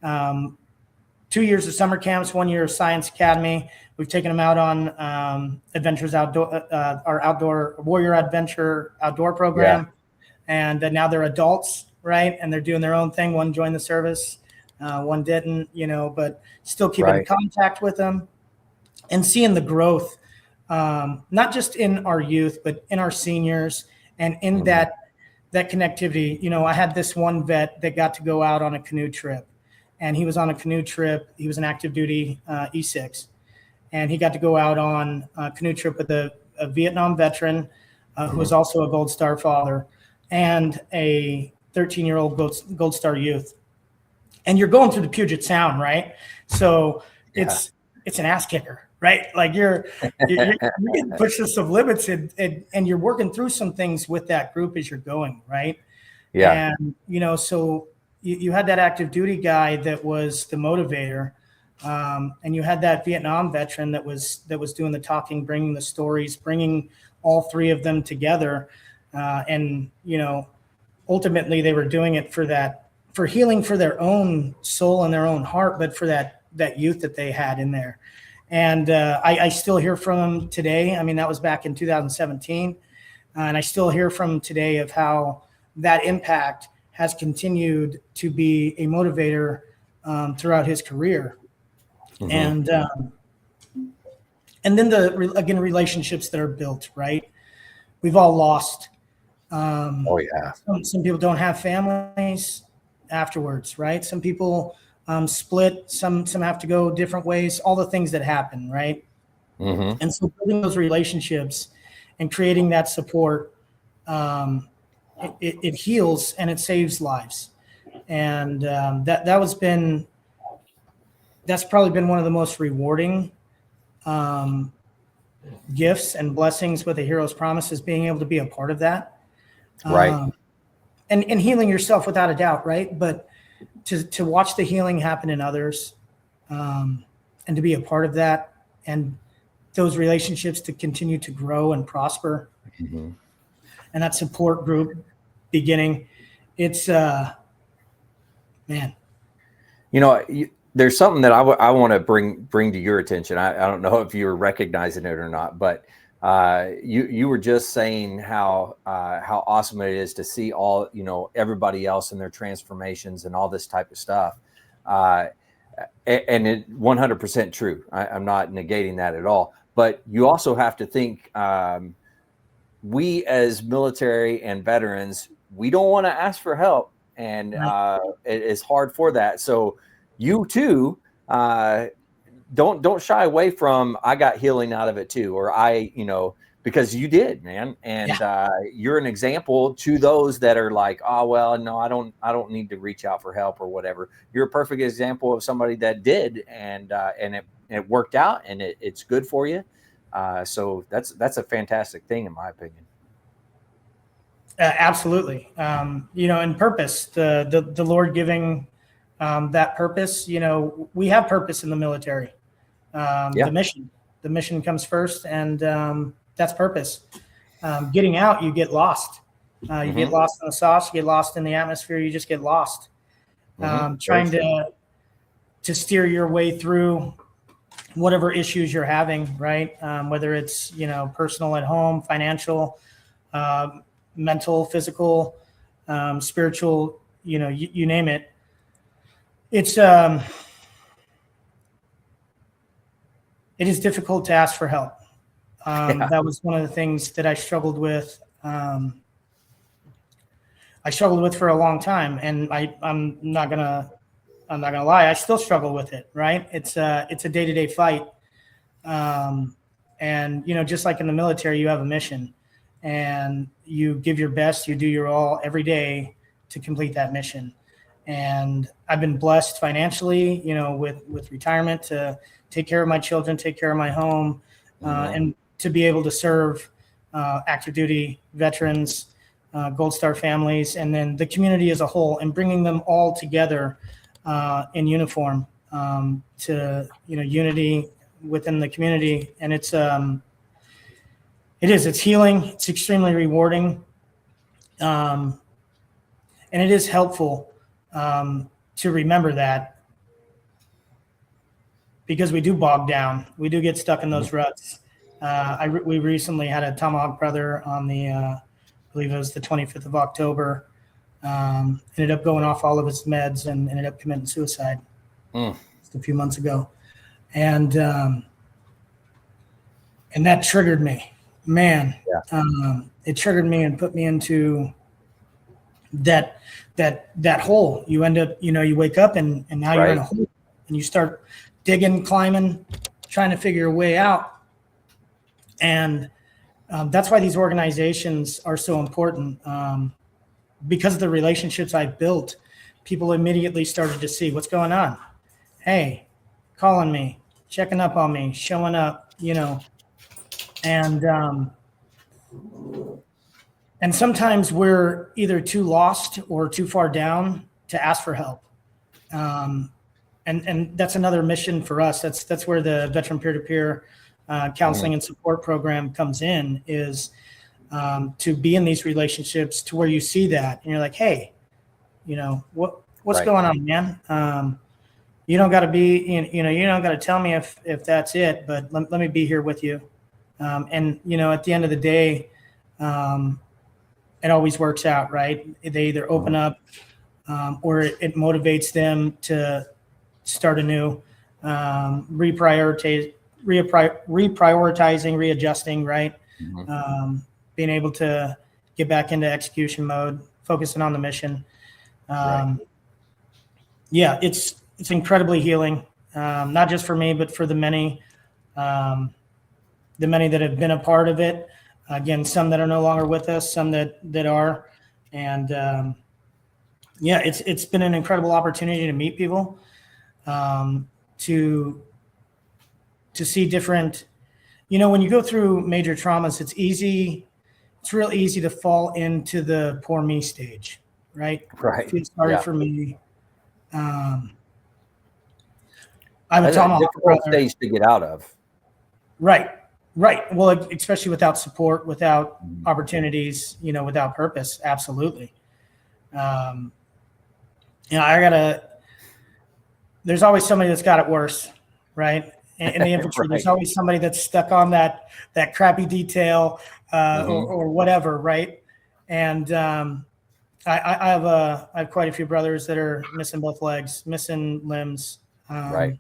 2 years of summer camps, 1 year of science academy. We've taken them out on adventures outdoor, our outdoor warrior adventure outdoor program. And now they're adults, right? And they're doing their own thing. One joined the service, one didn't, but still keeping in contact with them and seeing the growth, not just in our youth, but in our seniors and in that connectivity. I had this one vet that got to go out on a canoe trip, and he was on a canoe trip. He was an active duty E6, and he got to go out on a canoe trip with a Vietnam veteran who was also a Gold Star father and a 13-year-old Gold Star youth. And you're going through the Puget Sound, right? So it's an ass kicker, right? Like you're getting pushed to some limits, and you're working through some things with that group as you're going, right? Yeah. And so you had that active duty guy that was the motivator, and you had that Vietnam veteran that was doing the talking, bringing the stories, bringing all 3 of them together, and ultimately they were doing it for healing for their own soul and their own heart, but for that youth that they had in there. And I still hear from them today. I mean, that was back in 2017. And I still hear from them today of how that impact has continued to be a motivator throughout his career. And then again, relationships that are built, right? We've all lost. Some people don't have families afterwards, right? Some people split, some have to go different ways, all the things that happen, right? And so building those relationships and creating that support, it heals and it saves lives. And that's probably been one of the most rewarding gifts and blessings with a Hero's Promise, is being able to be a part of that. Right. And healing yourself without a doubt, right? But to watch the healing happen in others, and to be a part of that, and those relationships to continue to grow and prosper, and that support group beginning, it's man. There's something that I want to bring to your attention. I don't know if you're recognizing it or not, but you were just saying how awesome it is to see all, everybody else and their transformations and all this type of stuff. And it 100% true. I'm not negating that at all, but you also have to think, we as military and veterans, we don't want to ask for help, and it is hard for that. So you too, don't shy away from, I got healing out of it too, or because you did, man. And you're an example to those that are like, oh, well, no, I don't need to reach out for help or whatever. You're a perfect example of somebody that did, and it worked out, and it's good for you. So that's a fantastic thing, in my opinion. Absolutely. And purpose, the Lord giving that purpose, we have purpose in the military. The mission comes first, and that's purpose. Getting out, you get lost. You get lost in the sauce, you get lost in the atmosphere, you just get lost. Trying to steer your way through whatever issues you're having, right? Whether it's, personal at home, financial, mental, physical, spiritual, you name it. It is difficult to ask for help. That was one of the things that I struggled with. I struggled with for a long time, and I'm not gonna lie, I still struggle with it. Right? It's a day-to-day fight. And just like in the military, you have a mission, and you give your best, you do your all every day to complete that mission. And I've been blessed financially, with retirement, to take care of my children, take care of my home, and to be able to serve active duty veterans, Gold Star families, and then the community as a whole, and bringing them all together in uniform to unity within the community. And it's healing. It's extremely rewarding, and it is helpful to remember that, because we do bog down. We do get stuck in those ruts. We recently had a Tomahawk brother on the, I believe it was the 25th of October, ended up going off all of his meds and ended up committing suicide just a few months ago. And that triggered me, man. It triggered me and put me into that hole. You end up, you wake up and now you're in a hole, and you start digging, climbing, trying to figure a way out. And that's why these organizations are so important. Because of the relationships I've built, people immediately started to see what's going on. Hey, calling me, checking up on me, showing up, and sometimes we're either too lost or too far down to ask for help. And that's another mission for us. That's where the veteran peer-to-peer counseling and support program comes in, is to be in these relationships to where you see that and you're like, hey, what's going on, man? You don't got to be, you don't got to tell me if that's it, but let me be here with you. And at the end of the day, it always works out, right? They either open up, or it motivates them to start anew, reprioritizing, readjusting, right? Being able to get back into execution mode, focusing on the mission. It's incredibly healing, not just for me, but for the many that have been a part of it. Again, some that are no longer with us, some that are. And it's been an incredible opportunity to meet people, to see different, when you go through major traumas, it's real easy to fall into the poor me stage, right? Right. Feel sorry for me. I have a That's Tomahawk a difficult brother. stage to get out of. Right. Well, especially without support, without opportunities, without purpose. Absolutely. There's always somebody that's got it worse, right? In the infantry, there's always somebody that's stuck on that crappy detail or whatever, right? And I have quite a few brothers that are missing both legs, missing limbs. Right.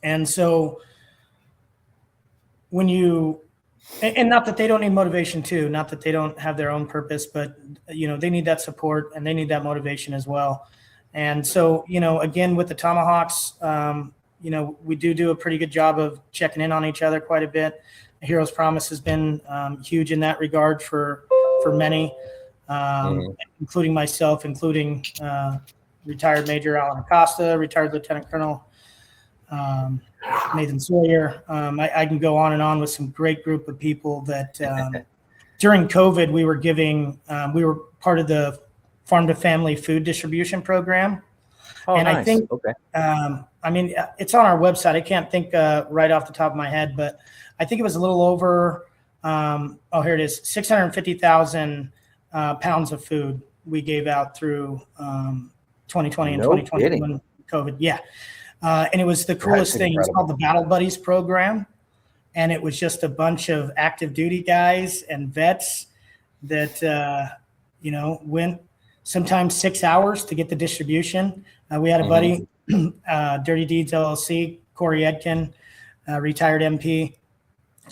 And so when and not that they don't need motivation too, not that they don't have their own purpose, but they need that support and they need that motivation as well. And so again, with the Tomahawks, we do a pretty good job of checking in on each other quite a bit. Heroes Promise has been huge in that regard for many, including myself, including retired Major Alan Acosta, retired Lieutenant Colonel Nathan Sawyer. I can go on and on with some great group of people that during COVID, we were part of the Farm to Family food distribution program. Oh, and nice. I think, okay. It's on our website. I can't think right off the top of my head, but I think it was a little over, here it is, 650,000 pounds of food we gave out through 2020 and 2021 COVID. Yeah. And it was the coolest thing. It's called the Battle Buddies program. And it was just a bunch of active duty guys and vets that, went sometimes 6 hours to get the distribution. We had a buddy, Dirty Deeds LLC, Corey Edkin, retired MP.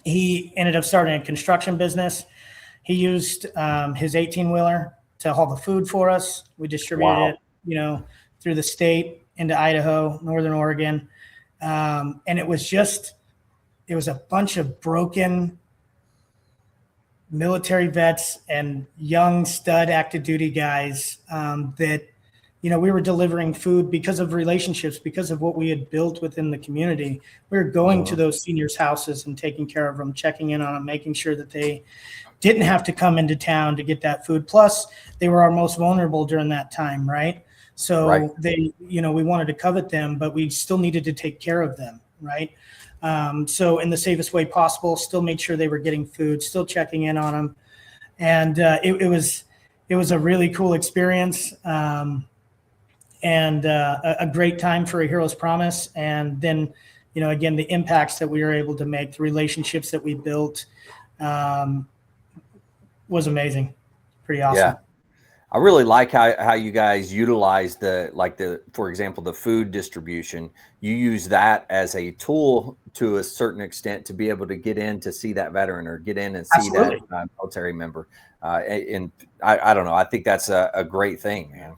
He ended up starting a construction business. He used his 18-wheeler to haul the food for us. We distributed it, through the state into Idaho, Northern Oregon. And it was a bunch of broken military vets and young stud active duty guys that, we were delivering food because of relationships, because of what we had built within the community. We were going to those seniors' houses and taking care of them, checking in on them, making sure that they didn't have to come into town to get that food. Plus, they were our most vulnerable during that time, right? So they, we wanted to covet them, but we still needed to take care of them, right? So in the safest way possible, still made sure they were getting food, still checking in on them. And it was a really cool experience. And a great time for a Hero's Promise. And then, again, the impacts that we were able to make, the relationships that we built was amazing. Pretty awesome. Yeah. I really like how you guys utilize for example, the food distribution. You use that as a tool to a certain extent to be able to get in to see that veteran or get in and see that military member. And I don't know. I think that's a great thing, man.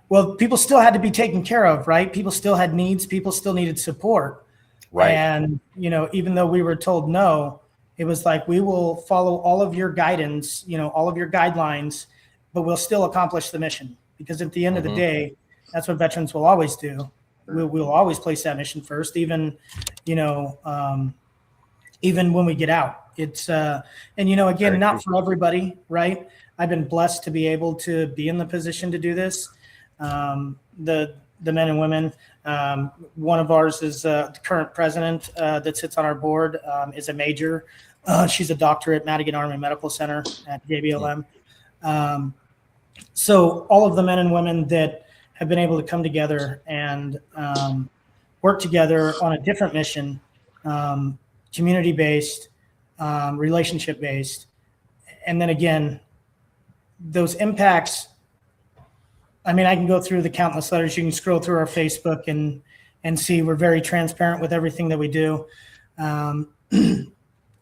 Well, people still had to be taken care of, right? People still had needs. People still needed support. Right. And, even though we were told no, it was like, we will follow all of your guidance, all of your guidelines, but we'll still accomplish the mission. Because at the end of the day, that's what veterans will always do. We'll always place that mission first, even when we get out. It's, again, not for everybody, right? I've been blessed to be able to be in the position to do this. The men and women, one of ours is the current president that sits on our board, is a major. She's a doctor at Madigan Army Medical Center at JBLM. So all of the men and women that have been able to come together and work together on a different mission, community-based, relationship-based. And then again, those impacts, I can go through the countless letters. You can scroll through our Facebook and see we're very transparent with everything that we do. You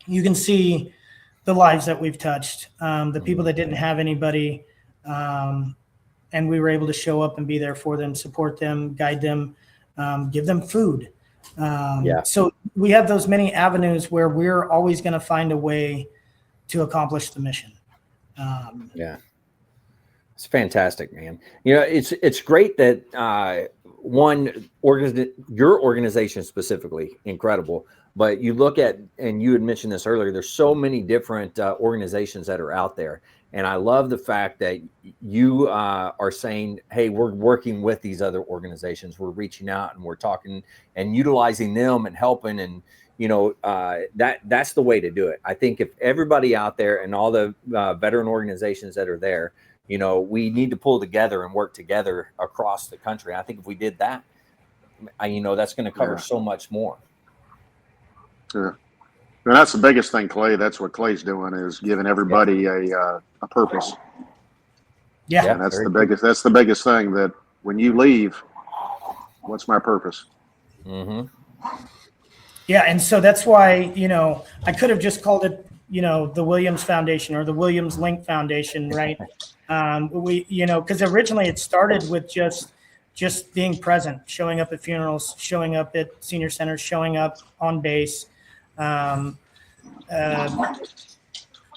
can see the lives that we've touched, the people that didn't have anybody, and we were able to show up and be there for them, support them, guide them, give them food. So we have those many avenues where we're always going to find a way to accomplish the mission. It's fantastic, man. It's great that your organization specifically, incredible. But you look at, and you had mentioned this earlier, there's so many different organizations that are out there. And I love the fact that you are saying, hey, we're working with these other organizations. We're reaching out and we're talking and utilizing them and helping. And, that's the way to do it. I think if everybody out there and all the veteran organizations that are there, we need to pull together and work together across the country. I think if we did that, that's going to cover so much more. Yeah. And that's the biggest thing, Clay. That's what Clay's doing, is giving everybody a purpose. Yeah. And that's the biggest thing, that when you leave, what's my purpose? Yeah. And so that's why, I could have just called it, the Williams Foundation or the Williams Link Foundation, right? Because originally it started with just just being present, showing up at funerals, showing up at senior centers, showing up on base.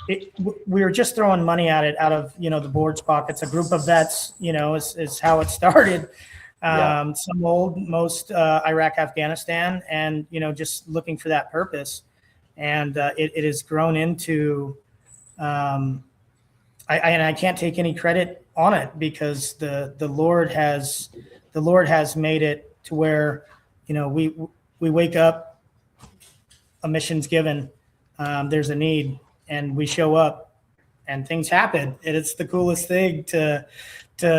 We were just throwing money at it out of, the board's pockets. A group of vets, is how it started. Some old, most Iraq, Afghanistan, and, just looking for that purpose. And it has grown into, I can't take any credit on it, because the Lord has made it to where, we wake up, a mission's given, there's a need, and we show up, and things happen. And it's the coolest thing to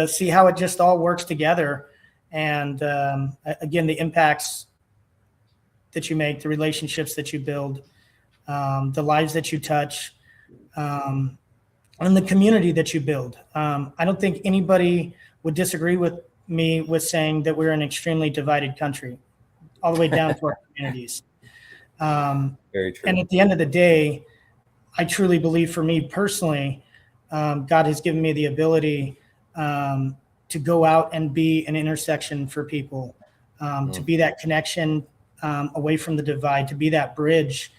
see how it just all works together. And again, the impacts that you make, the relationships that you build, the lives that you touch, and the community that you build. I don't think anybody would disagree with me with saying that we're an extremely divided country, all the way down to our communities. Very true. And at the end of the day, I truly believe, for me personally, God has given me the ability to go out and be an intersection for people, to be that connection away from the divide, to be that bridge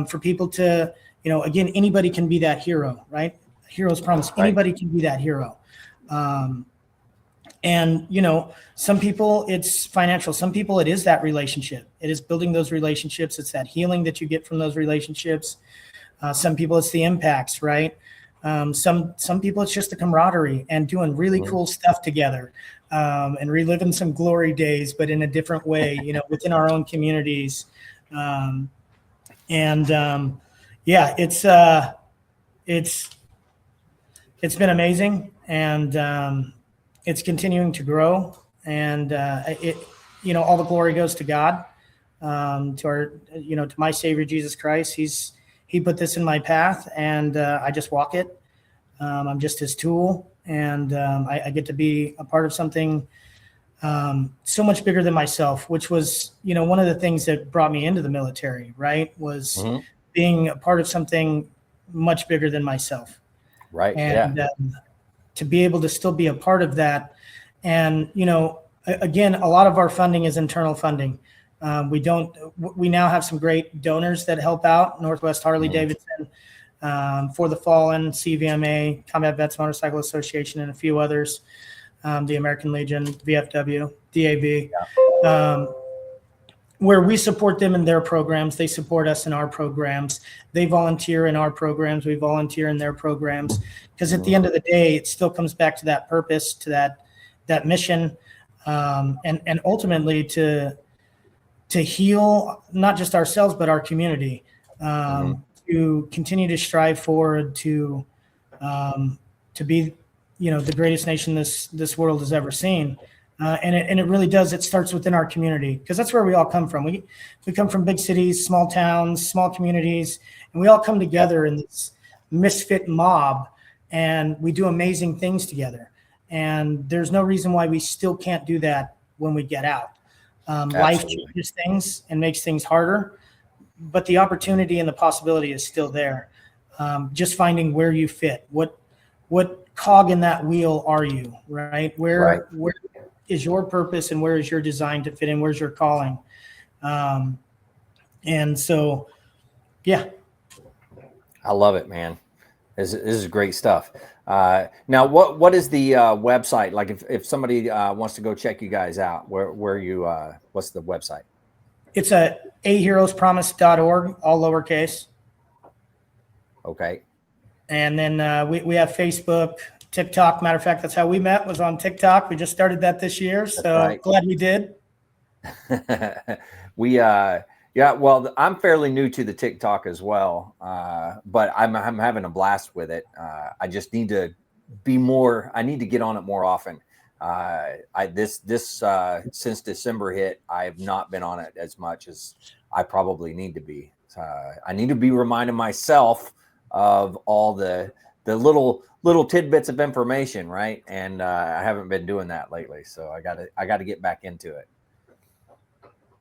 for people to, again, anybody can be that hero, right? Hero's promise. Anybody can be that hero. And, some people it's financial. Some people it is that relationship. It is building those relationships. It's that healing that you get from those relationships. Some people it's the impacts, right? Some people it's just the camaraderie and doing really cool stuff together, and reliving some glory days, but in a different way, within our own communities. It's been amazing, and it's continuing to grow, and all the glory goes to God, to our, to my Savior Jesus Christ. He put this in my path, and I just walk it. I'm just His tool, and I get to be a part of something so much bigger than myself, which was, one of the things that brought me into the military, right? Was being a part of something much bigger than myself. Right. And to be able to still be a part of that. And, again, a lot of our funding is internal funding. We now have some great donors that help out: Northwest Harley Davidson, For the Fallen, CVMA, Combat Vets Motorcycle Association, and a few others, the American Legion, VFW, DAV, where we support them in their programs. They support us in our programs. They volunteer in our programs. We volunteer in their programs. Because at the end of the day, it still comes back to that purpose, to that mission, and ultimately to heal not just ourselves, but our community, to continue to strive forward to be, the greatest nation this world has ever seen. And it really does. It starts within our community, because that's where we all come from. We come from big cities, small towns, small communities, and we all come together in this misfit mob, and we do amazing things together. And there's no reason why we still can't do that when we get out. Life changes things and makes things harder, but the opportunity and the possibility is still there. Just finding where you fit. What cog in that wheel are you, right? Where is your purpose, and where is your design to fit in? Where's your calling? And so, yeah. I love it, man. This is great stuff. Now, what is the website? Like, if somebody wants to go check you guys out, where you, what's the website? It's aheroespromise.org, all lowercase. Okay. And then we have Facebook, TikTok. Matter of fact, that's how we met, was on TikTok. We just started that this year. So glad we did. Well, I'm fairly new to the TikTok as well, but I'm having a blast with it. I just need to be more. I need to get on it more often. Since December hit, I have not been on it as much as I probably need to be. I need to be reminding myself of all the little tidbits of information, right? And I haven't been doing that lately, so I got to get back into it.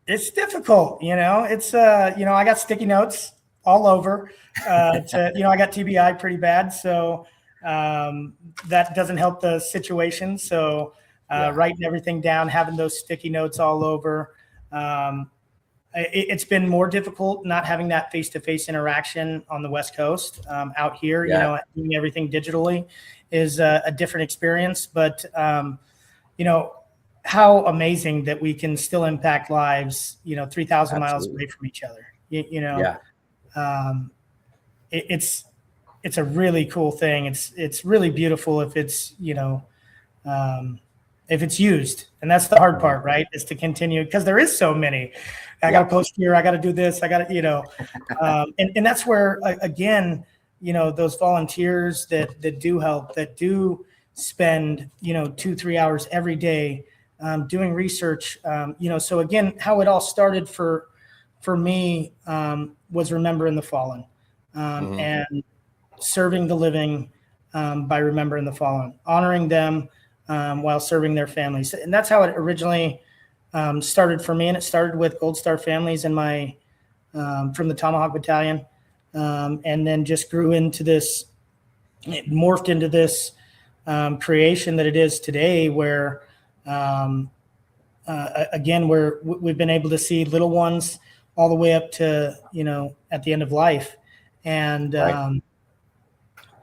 It's difficult, it's, I got sticky notes all over, I got TBI pretty bad. So that doesn't help the situation. So writing everything down, having those sticky notes all over. It's been more difficult not having that face-to-face interaction on the West Coast. Out here, doing everything digitally is a different experience. But, how amazing that we can still impact lives, 3,000 miles away from each other. It's a really cool thing. It's really beautiful if it's, if it's used. And that's the hard part, right? Is to continue, because there is so many. I got to post here. I got to do this. I got to, and that's where, again, those volunteers that do help, that do spend, 2-3 hours every day doing research. So again, how it all started for me was remembering the fallen and serving the living by remembering the fallen, honoring them while serving their families. And that's how it originally started for me. And it started with Gold Star families and my from the Tomahawk Battalion, and then just grew into this, it morphed into this creation that it is today, where again, we've been able to see little ones all the way up to, at the end of life. And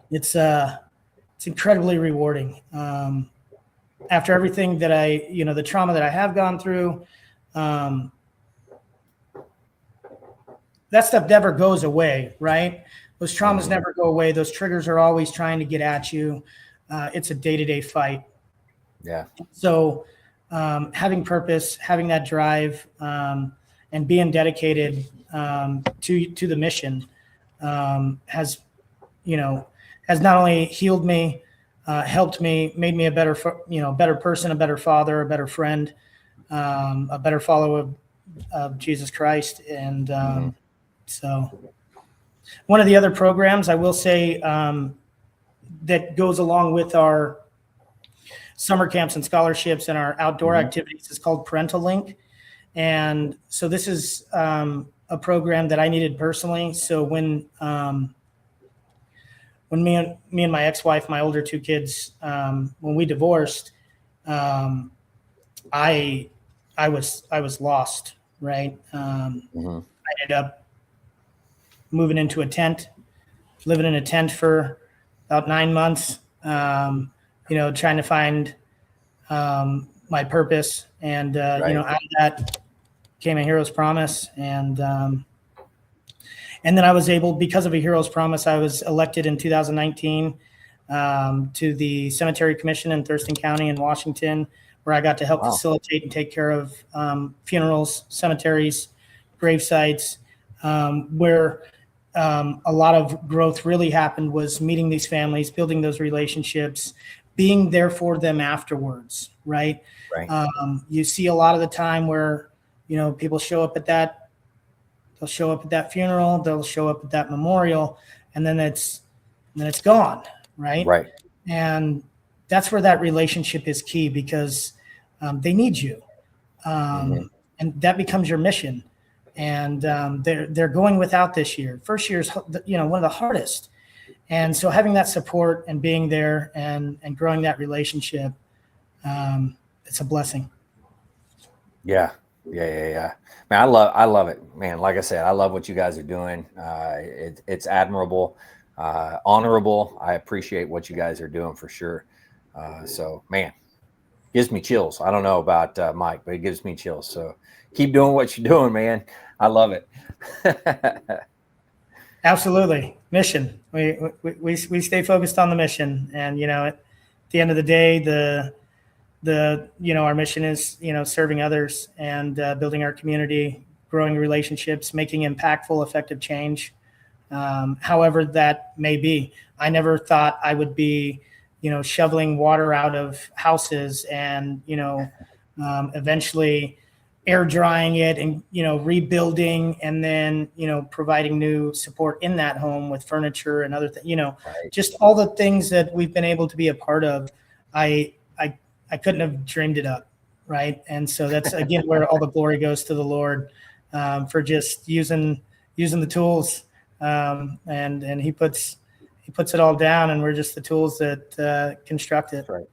it's incredibly rewarding. After everything that the trauma that I have gone through, that stuff never goes away, right? Those traumas never go away. Those triggers are always trying to get at you. It's a day-to-day fight. Yeah. So having purpose, having that drive, and being dedicated to the mission has not only healed me, helped me, made me a better, better person, a better father, a better friend, a better follower of Jesus Christ. And so one of the other programs I will say that goes along with our summer camps and scholarships and our outdoor activities is called Parental Link. And so this is a program that I needed personally. So when me and my ex-wife, my older two kids, when we divorced, I was lost, right? I ended up moving into a tent, living in a tent for about 9 months, trying to find my purpose. And, out of that came a Hero's Promise. And then I was able, because of a Hero's Promise, I was elected in 2019 to the Cemetery Commission in Thurston County in Washington, where I got to help facilitate and take care of funerals, cemeteries, grave sites, where a lot of growth really happened was meeting these families, building those relationships, being there for them afterwards, right? You see a lot of the time where, people show up at that, they'll show up at that funeral, they'll show up at that memorial, and then it's gone, right? And that's where that relationship is key, because they need you. And that becomes your mission. And they're going without this year. First year is, one of the hardest. And so having that support and being there and growing that relationship, it's a blessing. Yeah. Man, I love it, man. Like I said, I love what you guys are doing. It's admirable, honorable. I appreciate what you guys are doing for sure. So, man, gives me chills. I don't know about Mike, but it gives me chills. So keep doing what you're doing, man. I love it. Absolutely. Mission. We stay focused on the mission. And, at the end of the day, our mission is, serving others and building our community, growing relationships, making impactful, effective change. However that may be. I never thought I would be, shoveling water out of houses and, eventually air drying it and, rebuilding and then, providing new support in that home with furniture and other things, just all the things that we've been able to be a part of. I couldn't have dreamed it up. Right. And so that's, again, where all the glory goes to the Lord for just using the tools. And he puts it all down, and we're just the tools that construct it. Right.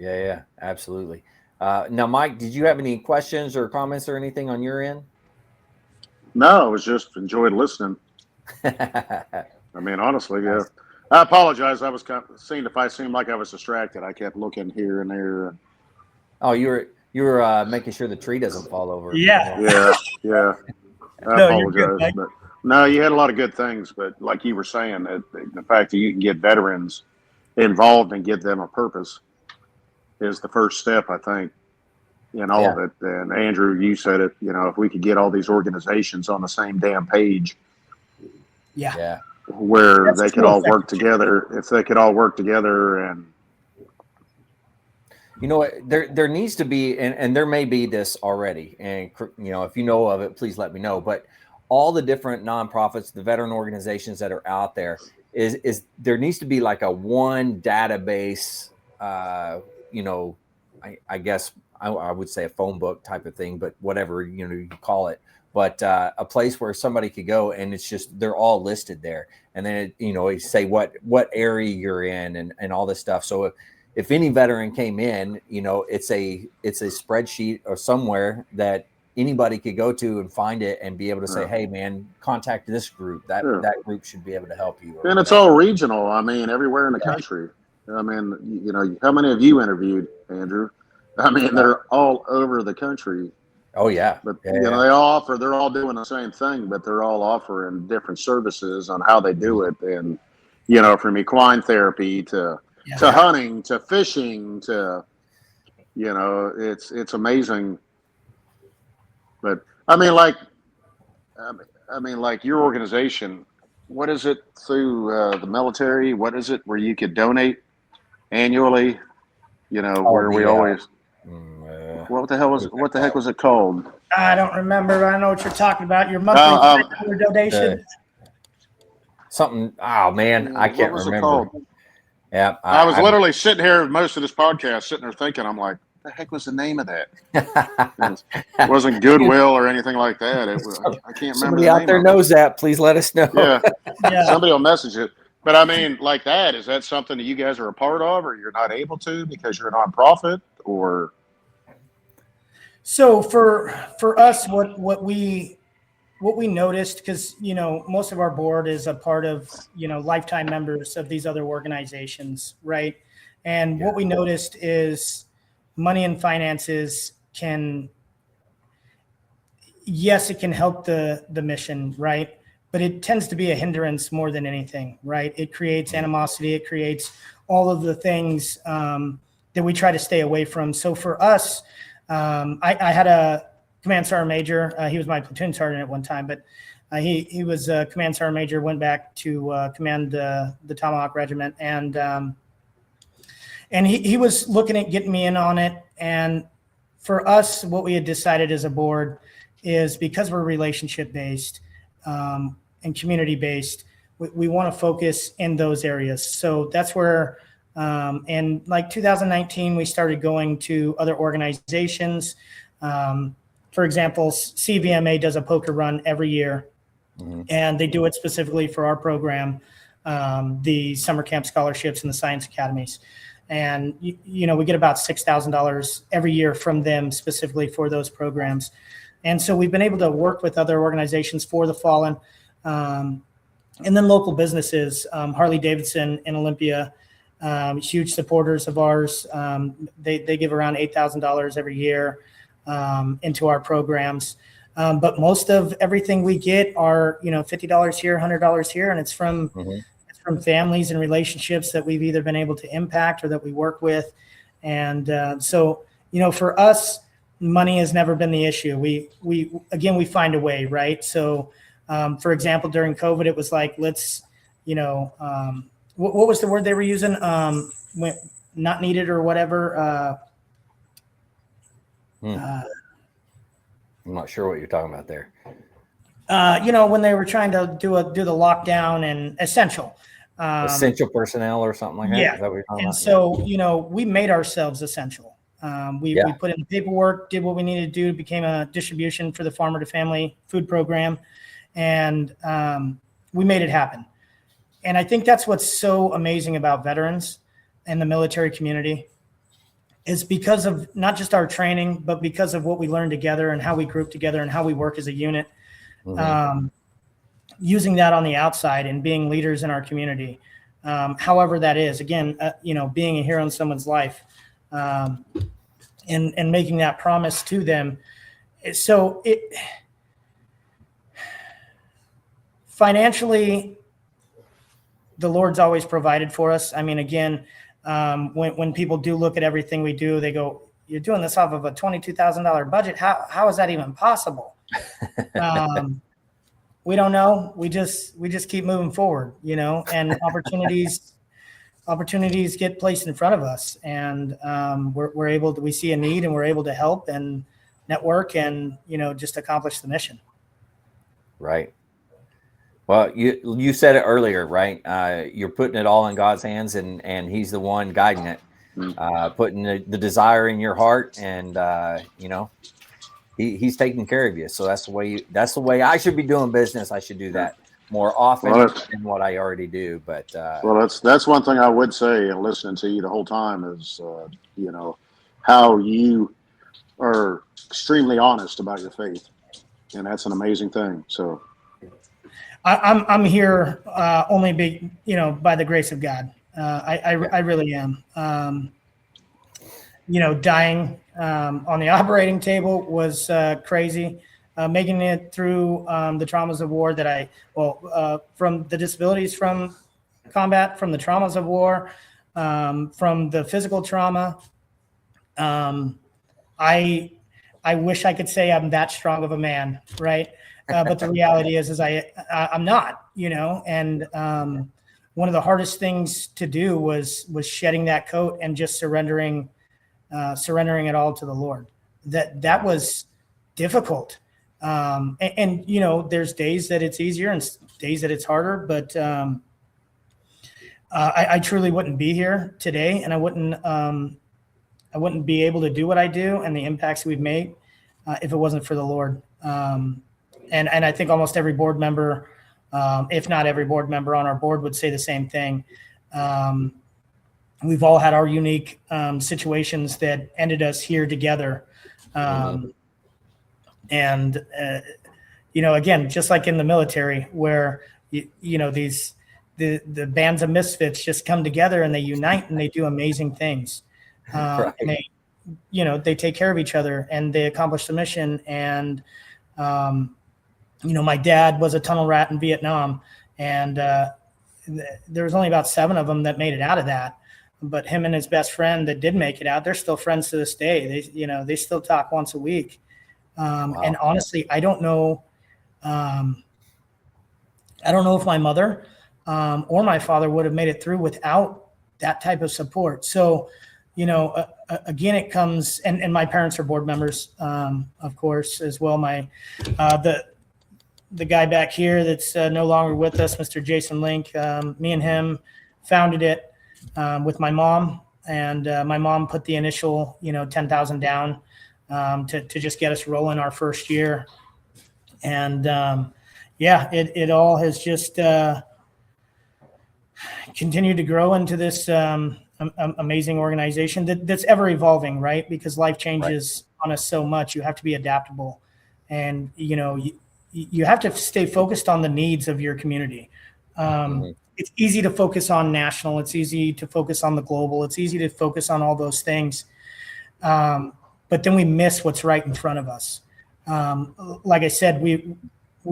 Yeah, absolutely. Now, Mike, did you have any questions or comments or anything on your end? No, I was just enjoyed listening. I mean, honestly, yeah. I apologize. I was kind of seeing if I seemed like I was distracted. I kept looking here and there. Oh, you were making sure the tree doesn't fall over. Yeah. Yeah. I No, you're good, apologize, Mike. but no, you had a lot of good things. But like you were saying, the fact that you can get veterans involved and give them a purpose is the first step, I think, in all of it. And Andrew, you said it. You know, if we could get all these organizations on the same damn page, Yeah. where That's they could true all work effective change. together, if they could all work together, and You know what? There needs to be, and there may be this already. And if you know of it, please let me know. But all the different nonprofits, the veteran organizations that are out there, is there needs to be like a one database. I guess I would say a phone book type of thing, but whatever you call it. But a place where somebody could go, and it's just they're all listed there, and then it say what area you're in, and all this stuff. So if any veteran came in, it's a spreadsheet or somewhere that anybody could go to and find it and be able to say, hey man, contact this group. That group should be able to help you. And it's all regional. I mean, everywhere in the country. I mean, how many of you interviewed, Andrew? I mean, they're all over the country. Oh yeah. But they're all doing the same thing, but they're all offering different services on how they do it. And, from equine therapy to hunting, to fishing, to, it's amazing. But I mean, like your organization, what is it through the military? What is it where you could donate annually? Where we always. What the heck was it called? I don't remember. I know what you're talking about. Your monthly donation. Something. Oh man, I can't remember. It called? Yeah, I was literally sitting here most of this podcast, sitting there thinking, I'm like, what the heck was the name of that? It wasn't Goodwill or anything like that. It was, I can't remember. Somebody out there knows that. Please let us know. Yeah. Somebody will message it. But I mean, like that, is that something that you guys are a part of, or you're not able to because you're a nonprofit, or? So for us, what we noticed, because most of our board is a part of lifetime members of these other organizations, right? And what we noticed is money and finances it can help the mission, right? But it tends to be a hindrance more than anything, right? It creates animosity. It creates all of the things that we try to stay away from. So for us, I had a command sergeant major. He was my platoon sergeant at one time, but he was a command sergeant major, went back to command the Tomahawk Regiment. And he was looking at getting me in on it. And for us, what we had decided as a board is, because we're relationship based and community based, we want to focus in those areas. So that's where in like 2019, we started going to other organizations. For example, CVMA does a poker run every year, and they do it specifically for our program, the summer camp scholarships and the science academies. And, we get about $6,000 every year from them specifically for those programs. And so we've been able to work with other organizations for the fallen, and then local businesses, Harley Davidson in Olympia, huge supporters of ours. They give around $8,000 every year into our programs. But most of everything we get are, $50 here, $100 here. And it's from families and relationships that we've either been able to impact or that we work with. And so, for us, money has never been the issue. We find a way, right? So, for example, during COVID, it was like, let's, what was the word they were using? Not needed or whatever. I'm not sure what you're talking about there. When they were trying to do the lockdown and essential. Essential personnel or something like that? Yeah. Is that what you're talking about? So, we made ourselves essential. We put in the paperwork, did what we needed to do, became a distribution for the farmer to family food program. And we made it happen. And I think that's what's so amazing about veterans and the military community It's because of not just our training, but because of what we learned together and how we group together and how we work as a unit. Using that on the outside and being leaders in our community, however that is. Again, being a hero in someone's life, and making that promise to them. So financially, the Lord's always provided for us. I mean, again, when people do look at everything we do, they go, "You're doing this off of a $22,000 budget. How is that even possible?" We don't know. We just keep moving forward, and opportunities get placed in front of us, and we see a need and we're able to help and network and, just accomplish the mission. Right. Well, you said it earlier, right? You're putting it all in God's hands, and He's the one guiding it, putting the desire in your heart, and He's taking care of you. So that's the way I should be doing business. I should do that more often than what I already do. But that's one thing I would say, and listening to you the whole time is, how you are extremely honest about your faith, and that's an amazing thing. So. I'm here only by the grace of God. I really am. Dying on the operating table was crazy. Making it through the traumas of war from the disabilities from combat, from the traumas of war, from the physical trauma. I wish I could say I'm that strong of a man, right? But the reality is I'm not, and one of the hardest things to do was shedding that coat and just surrendering it all to the Lord. That was difficult. And there's days that it's easier and days that it's harder, but I truly wouldn't be here today, and I wouldn't be able to do what I do and the impacts we've made if it wasn't for the Lord. And I think almost every board member, if not every board member on our board, would say the same thing. We've all had our unique situations that ended us here together. And, again, just like in the military where, the bands of misfits just come together and they unite and they do amazing things. Right. And they take care of each other and they accomplish the mission. And, my dad was a tunnel rat in Vietnam, and there was only about 7 of them that made it out of that. But him and his best friend that did make it out, they're still friends to this day. They still talk once a week. Wow. And honestly, I don't know if my mother or my father would have made it through without that type of support. So, again, it comes, and my parents are board members, of course, as well. The guy back here that's no longer with us, Mr. Jason Link, me and him founded it with my mom, and my mom put the initial, $10,000 down to just get us rolling our first year. And it all has just continued to grow into this amazing organization that's ever evolving, right? Because life changes on us so much. You have to be adaptable, and you have to stay focused on the needs of your community. It's easy to focus on national. It's easy to focus on the global. It's easy to focus on all those things. But then we miss what's right in front of us. Like I said, we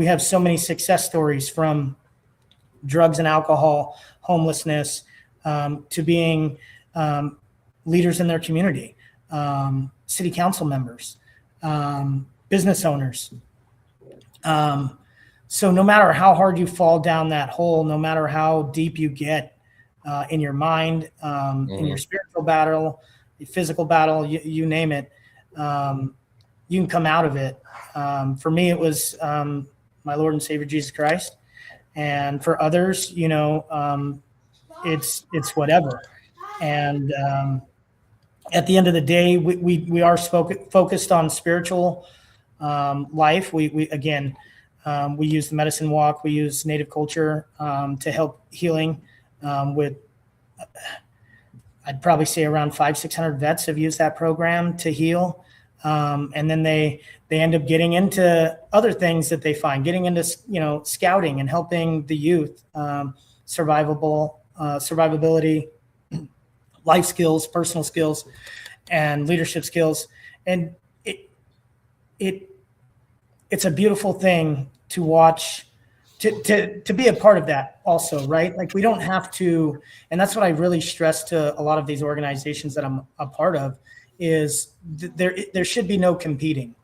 have so many success stories, from drugs and alcohol, homelessness, to being leaders in their community, city council members, business owners. So no matter how hard you fall down that hole, no matter how deep you get in your mind, in your spiritual battle, your physical battle, you name it, you can come out of it. For me, it was my Lord and Savior Jesus Christ, and for others, it's whatever. And at the end of the day, we are focused on spiritual life. We again, we use the medicine walk. We use native culture to help healing with, I'd probably say around 500-600 vets have used that program to heal. And then they end up getting into other things that they find, getting into, scouting and helping the youth, survivability, life skills, personal skills, and leadership skills. And it's a beautiful thing to watch, to be a part of that also, right? Like we don't have to, and that's what I really stress to a lot of these organizations that I'm a part of, is there should be no competing,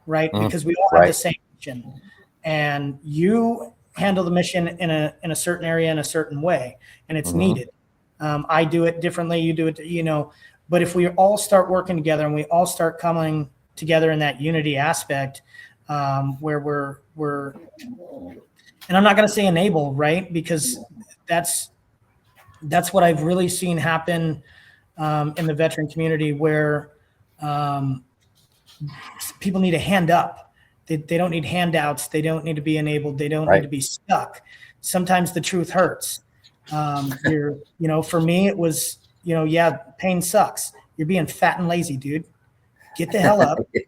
right? Because we all have the same mission, and you handle the mission in a certain area in a certain way, and it's needed. I do it differently, you do it, but if we all start working together and we all start coming together in that unity aspect, where we're and I'm not going to say enable, right? Because that's what I've really seen happen in the veteran community, where people need a hand up. They don't need handouts. They don't need to be enabled. They don't need to be stuck. Sometimes the truth hurts. For me, it was, pain sucks. You're being fat and lazy, dude. Get the hell up and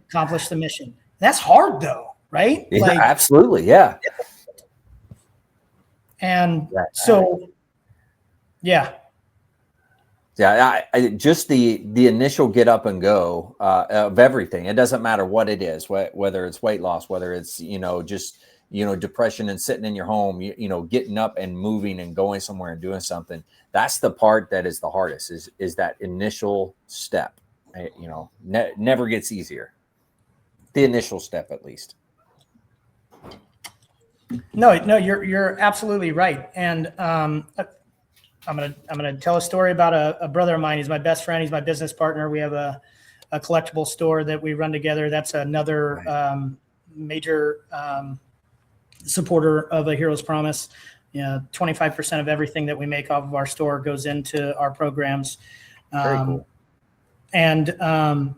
accomplish the mission. That's hard though, right? Yeah, absolutely. Yeah. And so, yeah. Yeah, just the initial get up and go of everything. It doesn't matter what it is, whether it's weight loss, whether it's just depression and sitting in your home, getting up and moving and going somewhere and doing something. That's the part that is the hardest. Is that initial step. Never gets easier. The initial step, at least. No, you're absolutely right. And I'm gonna tell a story about a brother of mine. He's my best friend. He's my business partner. We have a collectible store that we run together. That's another major supporter of A Hero's Promise. 25% of everything that we make off of our store goes into our programs. Very cool. And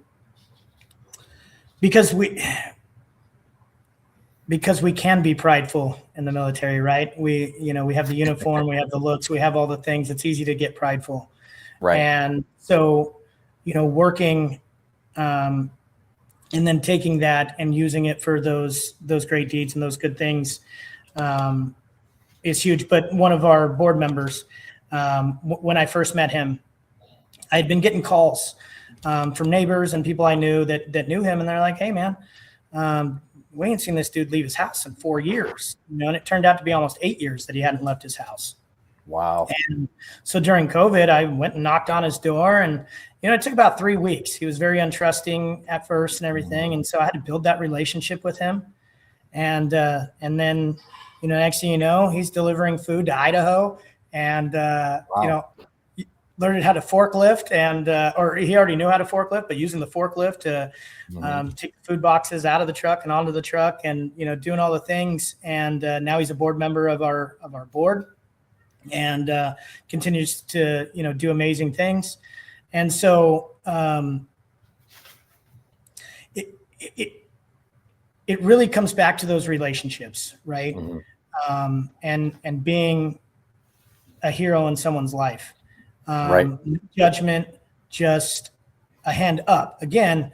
because we can be prideful in the military, right? We have the uniform, we have the looks, we have all the things. It's easy to get prideful. Right. And so, working, and then taking that and using it for those great deeds and those good things, is huge. But one of our board members, when I first met him, I had been getting calls, from neighbors and people I knew that knew him. And they're like, "Hey man, we ain't seen this dude leave his house in 4 years." And it turned out to be almost 8 years that he hadn't left his house. Wow. And so during COVID, I went and knocked on his door, and it took about 3 weeks. He was very untrusting at first and everything, and so I had to build that relationship with him. And then next thing you know, he's delivering food to Idaho, and Wow. learned how to forklift, and or he already knew how to forklift, but using the forklift to take the food boxes out of the truck and onto the truck, and doing all the things. And now he's a board member of our board, and continues to do amazing things. And so it really comes back to those relationships, right? And being a hero in someone's life. No judgment, just a hand up. Again,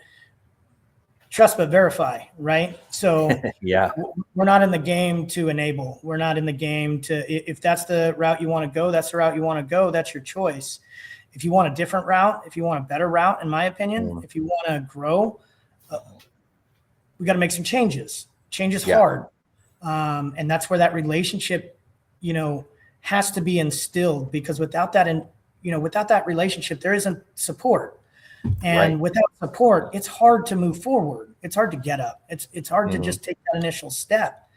trust but verify, right? So Yeah. We're not in the game to enable. We're not in the game to, if that's the route you want to go, that's the route you want to go. That's your choice. If you want a different route, if you want a better route, in my opinion, if you want to grow, we got to make some changes. Change is hard. And that's where that relationship, has to be instilled, because without that, without that relationship, there isn't support. And without support, it's hard to move forward. It's hard to get up. It's hard to just take that initial step.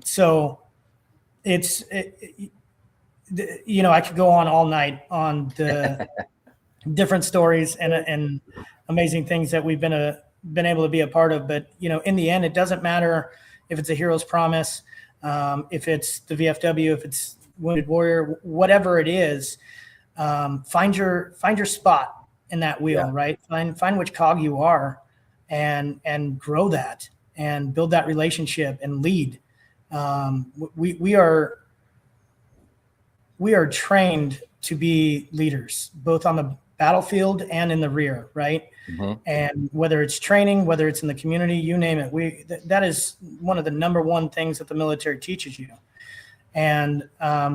So I could go on all night on the different stories and amazing things that we've been able to be a part of. But, in the end, it doesn't matter if it's A Hero's Promise, if it's the VFW, if it's Wounded Warrior, whatever it is, find your spot in that wheel, right? Find which cog you are, and grow that and build that relationship and lead. We are we are trained to be leaders, both on the battlefield and in the rear, right? Mm-hmm. And whether it's training, whether it's in the community, you name it, that is one of the number one things that the military teaches you. And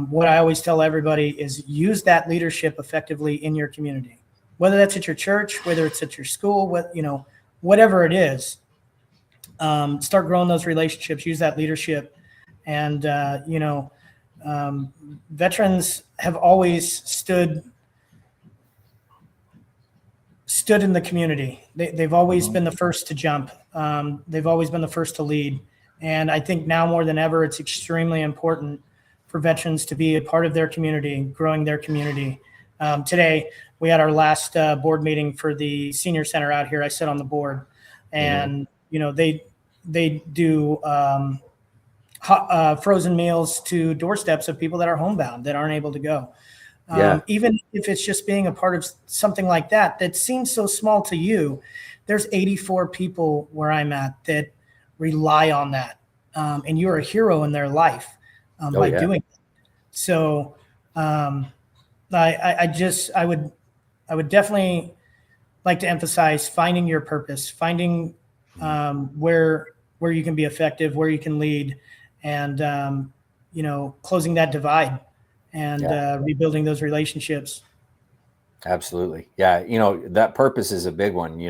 what I always tell everybody is use that leadership effectively in your community, whether that's at your church, whether it's at your school, whatever it is. Start growing those relationships, use that leadership. And, veterans have always stood in the community. They've always been the first to jump. They've always been the first to lead. And I think now more than ever, it's extremely important for veterans to be a part of their community, growing their community. Today, we had our last board meeting for the senior center out here. I sit on the board, and they do frozen meals to doorsteps of people that are homebound, that aren't able to go. Even if it's just being a part of something like that seems so small to you, there's 84 people where I'm at that rely on that. And you're a hero in their life by doing it. So I would definitely like to emphasize finding your purpose, finding where you can be effective, where you can lead, and closing that divide and rebuilding those relationships. Absolutely. Yeah. That purpose is a big one,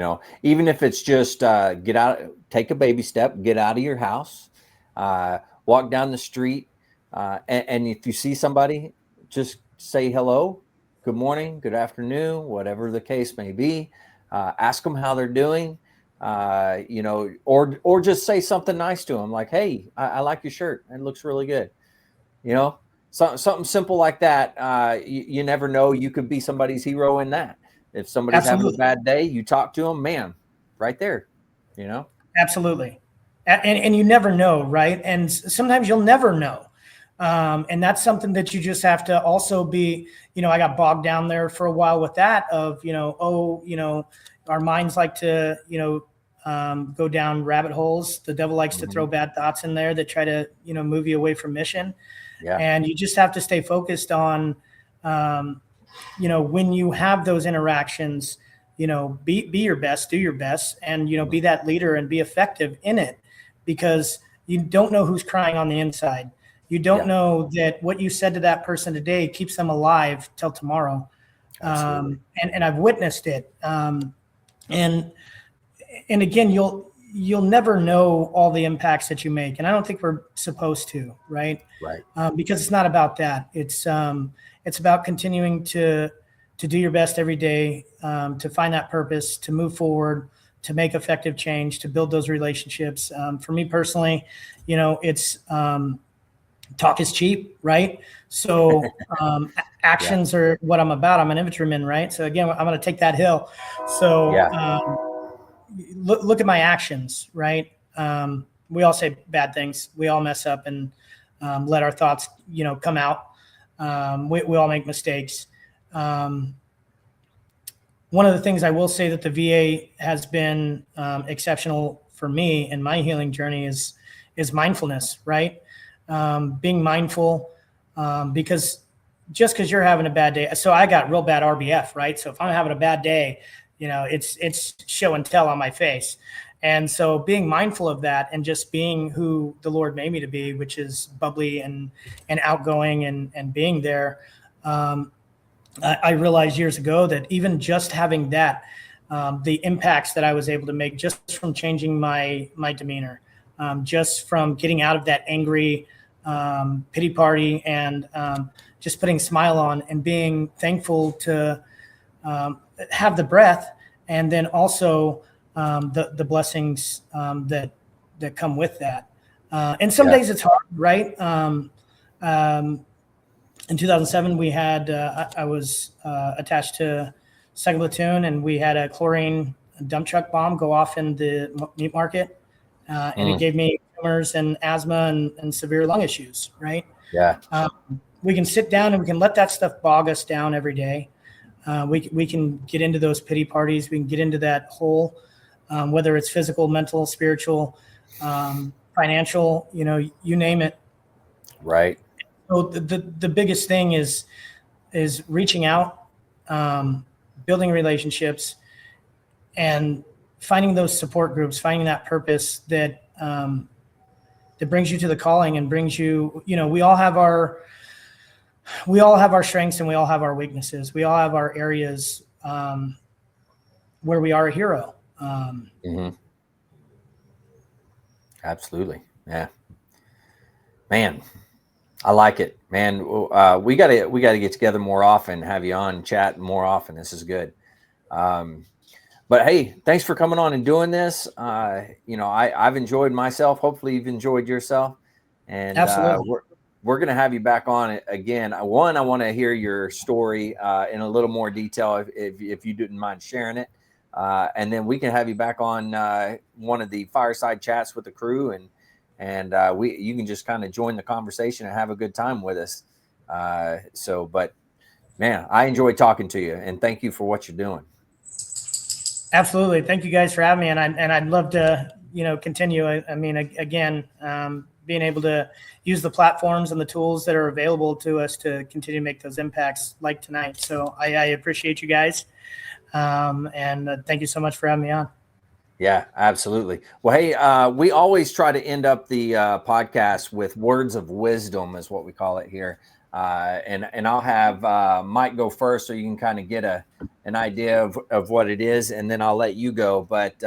even if it's just get out, take a baby step, get out of your house, walk down the street. And if you see somebody, just say hello, good morning, good afternoon, whatever the case may be. Ask them how they're doing, or just say something nice to them, like, hey, I like your shirt. It looks really good. Something simple like that. You never know. You could be somebody's hero in that. If somebody's having a bad day, you talk to them, man, right there, Absolutely. And you never know, right? And sometimes you'll never know. And that's something that you just have to also be, I got bogged down there for a while with that of, our minds like to, go down rabbit holes. The devil likes to throw bad thoughts in there that try to, move you away from mission. Yeah. And you just have to stay focused on, when you have those interactions, be your best, do your best, and, be that leader and be effective in it, because you don't know who's crying on the inside. You don't know that what you said to that person today keeps them alive till tomorrow. And I've witnessed it. And again, you'll never know all the impacts that you make. And I don't think we're supposed to, right? Right. Because it's not about that. It's about continuing to do your best every day, to find that purpose, to move forward, to make effective change, to build those relationships. For me personally, it's talk is cheap, right? So actions are what I'm about. I'm an infantryman, right? So again, I'm going to take that hill. So look at my actions, right? We all say bad things. We all mess up and let our thoughts, come out. We all make mistakes. One of the things I will say that the VA has been exceptional for me in my healing journey is mindfulness, right? Being mindful, because just because you're having a bad day, so I got real bad RBF, right? So if I'm having a bad day, it's show and tell on my face. And so being mindful of that and just being who the Lord made me to be, which is bubbly and outgoing and being there. I realized years ago that even just having that, the impacts that I was able to make just from changing my demeanor, just from getting out of that angry pity party and just putting a smile on and being thankful to have the breath, and then also the blessings that come with that. And some days it's hard, right? In 2007, we had I was attached to 2nd Platoon, and we had a chlorine dump truck bomb go off in the meat market, and it gave me tumors and asthma and severe lung issues, right? Yeah. We can sit down and we can let that stuff bog us down every day. We can get into those pity parties. We can get into that hole, whether it's physical, mental, spiritual, financial, you name it. Right. So the biggest thing is reaching out, building relationships, and finding those support groups, finding that purpose that that brings you to the calling and brings you. We all have our strengths and we all have our weaknesses. We all have our areas where we are a hero. Absolutely. Yeah, man, I like it, man. We gotta get together more often, have you on, chat more often. This is good. But hey, thanks for coming on and doing this. I've enjoyed myself. Hopefully you've enjoyed yourself. And we're going to have you back on again. One, I want to hear your story in a little more detail if you didn't mind sharing it. And then we can have you back on one of the fireside chats with the crew, and you can just kind of join the conversation and have a good time with us. But man, I enjoyed talking to you, and thank you for what you're doing. Absolutely. Thank you guys for having me. And I'd love to, continue. I mean, again, being able to use the platforms and the tools that are available to us to continue to make those impacts like tonight. So I appreciate you guys. And thank you so much for having me on. Yeah, absolutely. Well, hey, we always try to end up the podcast with words of wisdom, is what we call it here. And I'll have Mike go first, so you can kind of get an idea of what it is, and then I'll let you go. But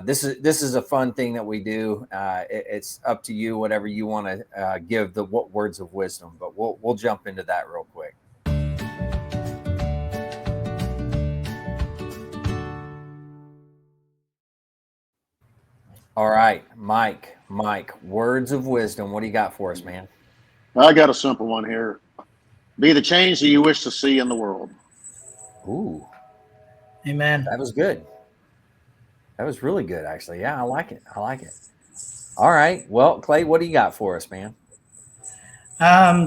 this is a fun thing that we do. It's up to you, whatever you want to give what words of wisdom. But we'll jump into that real quick. All right, Mike, words of wisdom. What do you got for us, man? I got a simple one here. Be the change that you wish to see in the world. Ooh. Amen. That was good. That was really good, actually. Yeah, I like it. All right. Well, Clay, what do you got for us, man?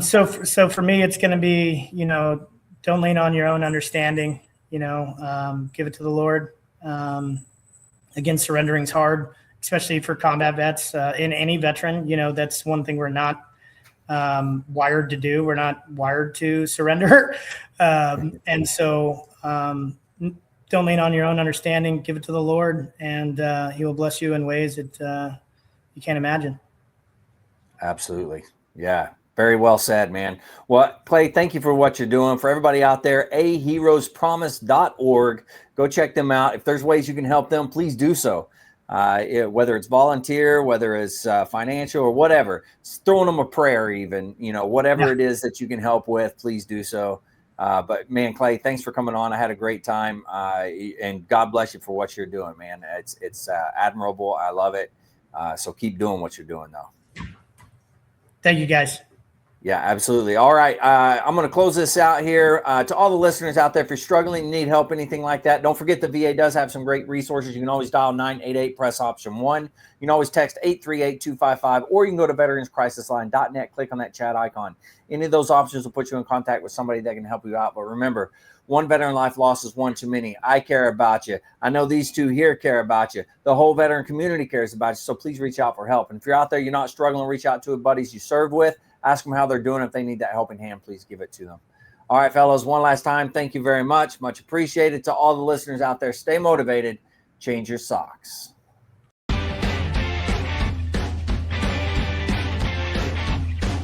So for me, it's going to be, don't lean on your own understanding, give it to the Lord. Again, surrendering's hard, especially for combat vets, in any veteran. That's one thing we're not wired to do. We're not wired to surrender. And so don't lean on your own understanding, give it to the Lord, and he will bless you in ways that you can't imagine. Absolutely. Yeah. Very well said, man. Well, Clay, thank you for what you're doing. For everybody out there, aheroespromise.org. Go check them out. If there's ways you can help them, please do so. Whether it's volunteer, whether it's financial or whatever, throwing them a prayer even, whatever it is that you can help with, please do so. But man, Clay, thanks for coming on. I had a great time, and God bless you for what you're doing, man. It's admirable. I love it. So keep doing what you're doing, though. Thank you, guys. Yeah, absolutely. All right. I'm going to close this out here. To all the listeners out there, if you're struggling, need help, anything like that, don't forget the VA does have some great resources. You can always dial 988, press option 1. You can always text 838-255, or you can go to veteranscrisisline.net, click on that chat icon. Any of those options will put you in contact with somebody that can help you out. But remember, one veteran life loss is one too many. I care about you. I know these two here care about you. The whole veteran community cares about you. So please reach out for help. And if you're out there, you're not struggling, reach out to buddies you serve with. Ask them how they're doing. If they need that helping hand, please give it to them. All right, fellas, one last time, thank you very much. Much appreciated. To all the listeners out there, stay motivated. Change your socks.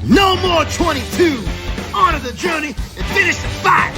No more 22. On to the journey and finish the fight.